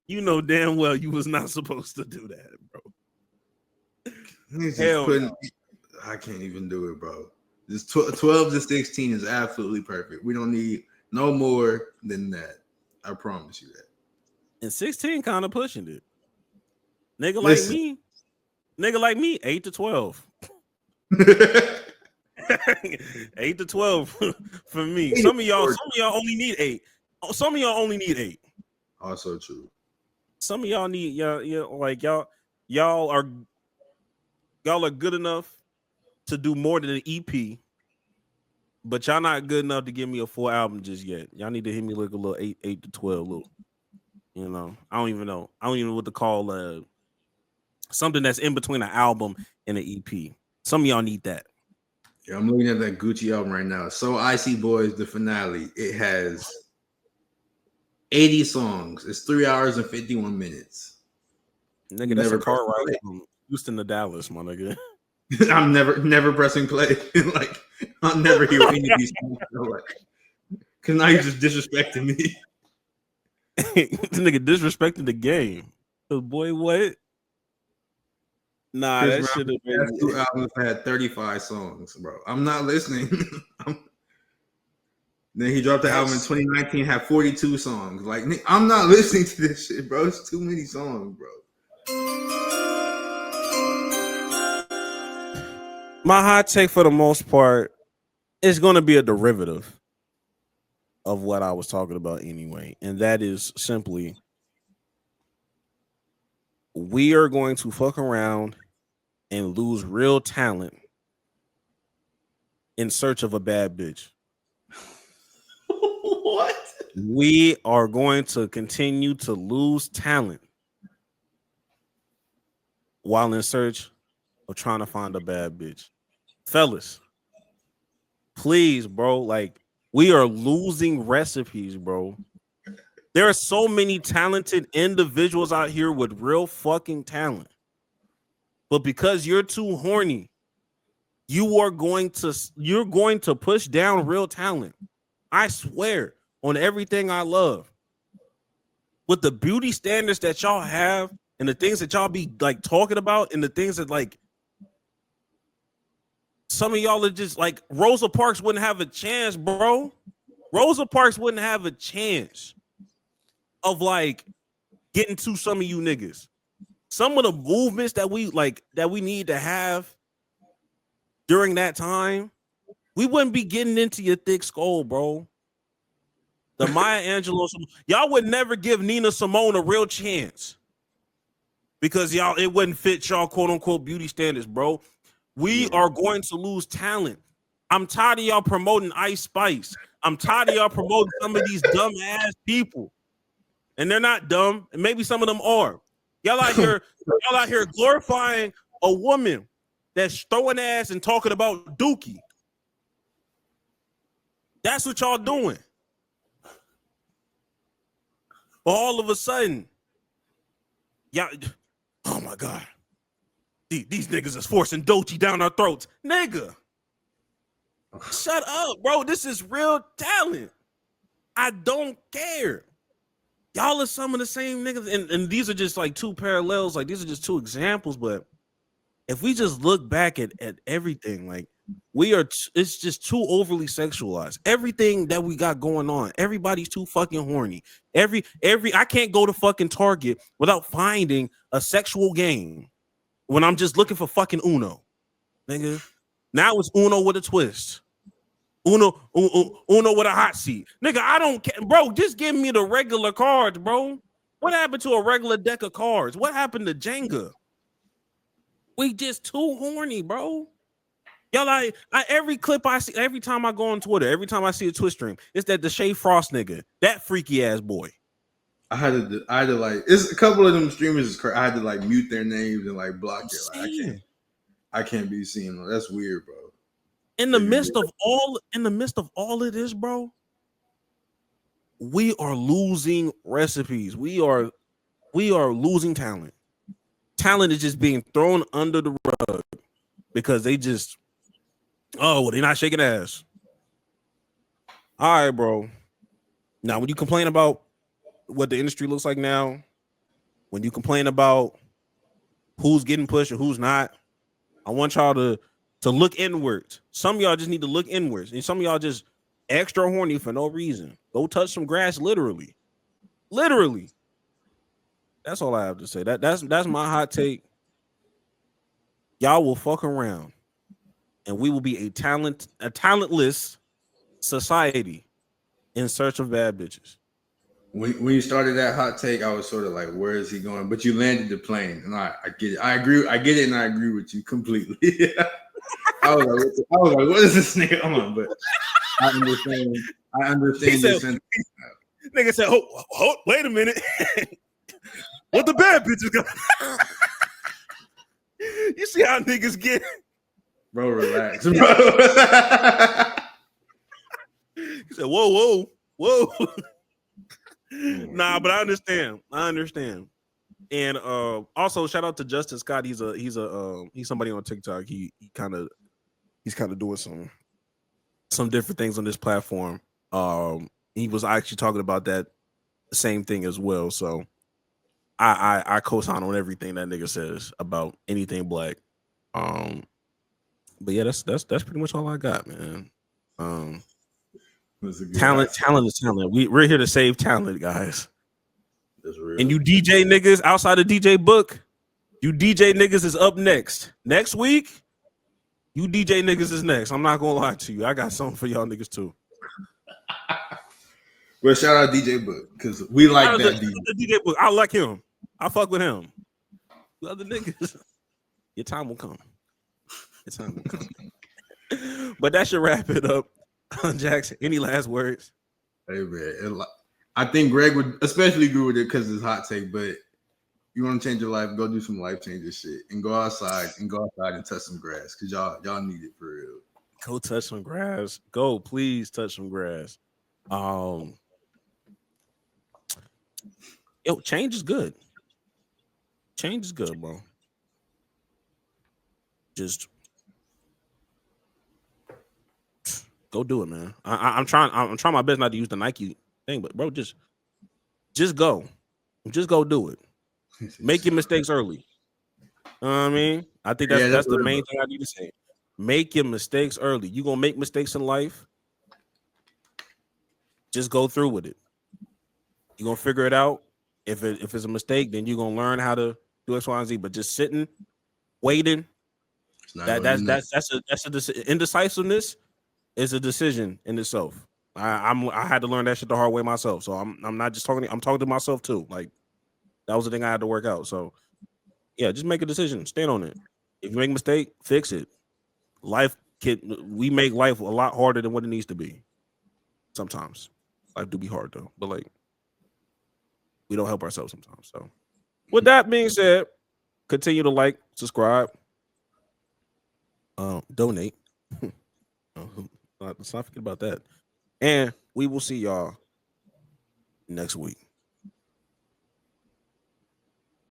You know damn well you was not supposed to do that, bro. Hell no. I can't even do it, bro. This 12 to 16 is absolutely perfect. We don't need no more than that. I promise you that. And 16 kind of pushing it. Nigga like me, 8 to 12. 8 to 12 for me. Some of y'all only need 8. Some of y'all only need 8. Also true. Some of y'all need y'all are good enough to do more than an EP, but y'all not good enough to give me a full album just yet. Y'all need to hit me like a little 8 to 12 little. You know, I don't even know what to call something that's in between an album and an EP. Some of y'all need that. Yeah, I'm looking at that Gucci album right now. So Icy Boys, the finale. It has 80 songs. It's 3 hours and 51 minutes. Nigga, that's a car ride from Houston to Dallas, my nigga. I'm never pressing play. Like, I'll never hear any of these songs. Because now you're just disrespecting me. This nigga disrespecting the game. Boy, what? Nah, that should have been. Two albums had 35 songs, bro. I'm not listening. Then he dropped the album in 2019, had 42 songs. Like, I'm not listening to this shit, bro. It's too many songs, bro. My hot take, for the most part, is going to be a derivative of what I was talking about anyway, and that is simply, we are going to fuck around and lose real talent in search of a bad bitch. What? We are going to continue to lose talent while in search of trying to find a bad bitch. Fellas, please, bro, like, we are losing recipes, bro. There are so many talented individuals out here with real fucking talent. But because you're too horny, you're going to push down real talent. I swear on everything I love. With the beauty standards that y'all have and the things that y'all be like talking about and the things that, like, some of y'all are just like, Rosa Parks wouldn't have a chance, bro. Rosa Parks wouldn't have a chance of like getting to some of you niggas. Some of the movements that we need to have during that time, we wouldn't be getting into your thick skull, bro. The Maya Angelou. Y'all would never give Nina Simone a real chance because y'all it wouldn't fit y'all quote unquote beauty standards, bro. We are going to lose talent. I'm tired of y'all promoting Ice Spice. I'm tired of y'all promoting some of these dumb ass people, and they're not dumb. And maybe some of them are. Y'all out here glorifying a woman that's throwing ass and talking about Dookie. That's what y'all doing. All of a sudden, y'all, oh my God. These niggas is forcing Dochi down our throats. Nigga. Shut up, bro. This is real talent. I don't care. Y'all are some of the same niggas. And these are just like two parallels. Like these are just two examples. But if we just look back at everything, like it's just too overly sexualized. Everything that we got going on, everybody's too fucking horny. I can't go to fucking Target without finding a sexual game when I'm just looking for fucking Uno. Nigga. Now it's Uno with a twist. Uno with a hot seat. Nigga, I don't care. Bro, just give me the regular cards, bro. What happened to a regular deck of cards? What happened to Jenga? We just too horny, bro. Y'all like every clip I see, every time I go on Twitter, every time I see a Twitch stream, it's that the Shea Frost nigga, that freaky ass boy. I had to like, it's a couple of them streamers is crazy. I had to like mute their names and like block it. Like, I can't be seeing them. That's weird, bro. In the midst of all of this, bro, we are losing recipes. We are losing talent. Talent is just being thrown under the rug because they're not shaking ass. All right, bro. Now, when you complain about what the industry looks like now, when you complain about who's getting pushed or who's not, I want y'all to look inwards. Some of y'all just need to look inwards, and some of y'all just extra horny for no reason. Go touch some grass, literally. That's all I have to say. That's my hot take. Y'all will fuck around, and we will be a talentless society in search of bad bitches. When you started that hot take, I was sort of like, "Where is he going?" But you landed the plane, and I get it. I get it, and I agree with you completely. I was like, "What is this nigga on?" But I understand. Nigga said, "Hold, wait a minute." What the bad bitches got? You see how niggas get? Bro, relax, bro. He said, "Whoa." Nah, but I understand. And also shout out to Justin Scott. He's somebody on TikTok. He's kind of doing some different things on this platform. He was actually talking about that same thing as well. So I co-sign on everything that nigga says about anything black. But yeah, that's pretty much all I got, man. Talent is talent. We're here to save talent, guys. That's real. And you DJ niggas outside of DJ Book, you DJ niggas is up next. Next week, you DJ niggas is next. I'm not gonna lie to you. I got something for y'all niggas too. Well, shout out DJ Book because we like that DJ Book. I like him. I fuck with him. The other niggas, your time will come. But that should wrap it up. Jackson, any last words? Hey man, I think Greg would especially agree with it because it's hot take. But you want to change your life, go do some life changing shit and go outside and touch some grass because y'all need it for real. Go touch some grass. Go, please touch some grass. Change is good. Change is good, bro. Just go do it, man. I'm trying my best not to use the Nike thing, but bro, just go. Just go do it. Make your mistakes early. You know what I mean? I think that's the main thing I need to say. Make your mistakes early. You're gonna make mistakes in life. Just go through with it. You're gonna figure it out. If it's a mistake, then you're gonna learn how to do X, Y, and Z. But just sitting, waiting, that's a indecisiveness is a decision in itself. I had to learn that shit the hard way myself. So I'm not just talking. I'm talking to myself too. Like that was the thing I had to work out. So yeah, just make a decision. Stand on it. If you make a mistake, fix it. We make life a lot harder than what it needs to be. Sometimes life do be hard though, but like we don't help ourselves sometimes. So with that being said, continue to like, subscribe, donate. Let's not forget about that. And we will see y'all next week.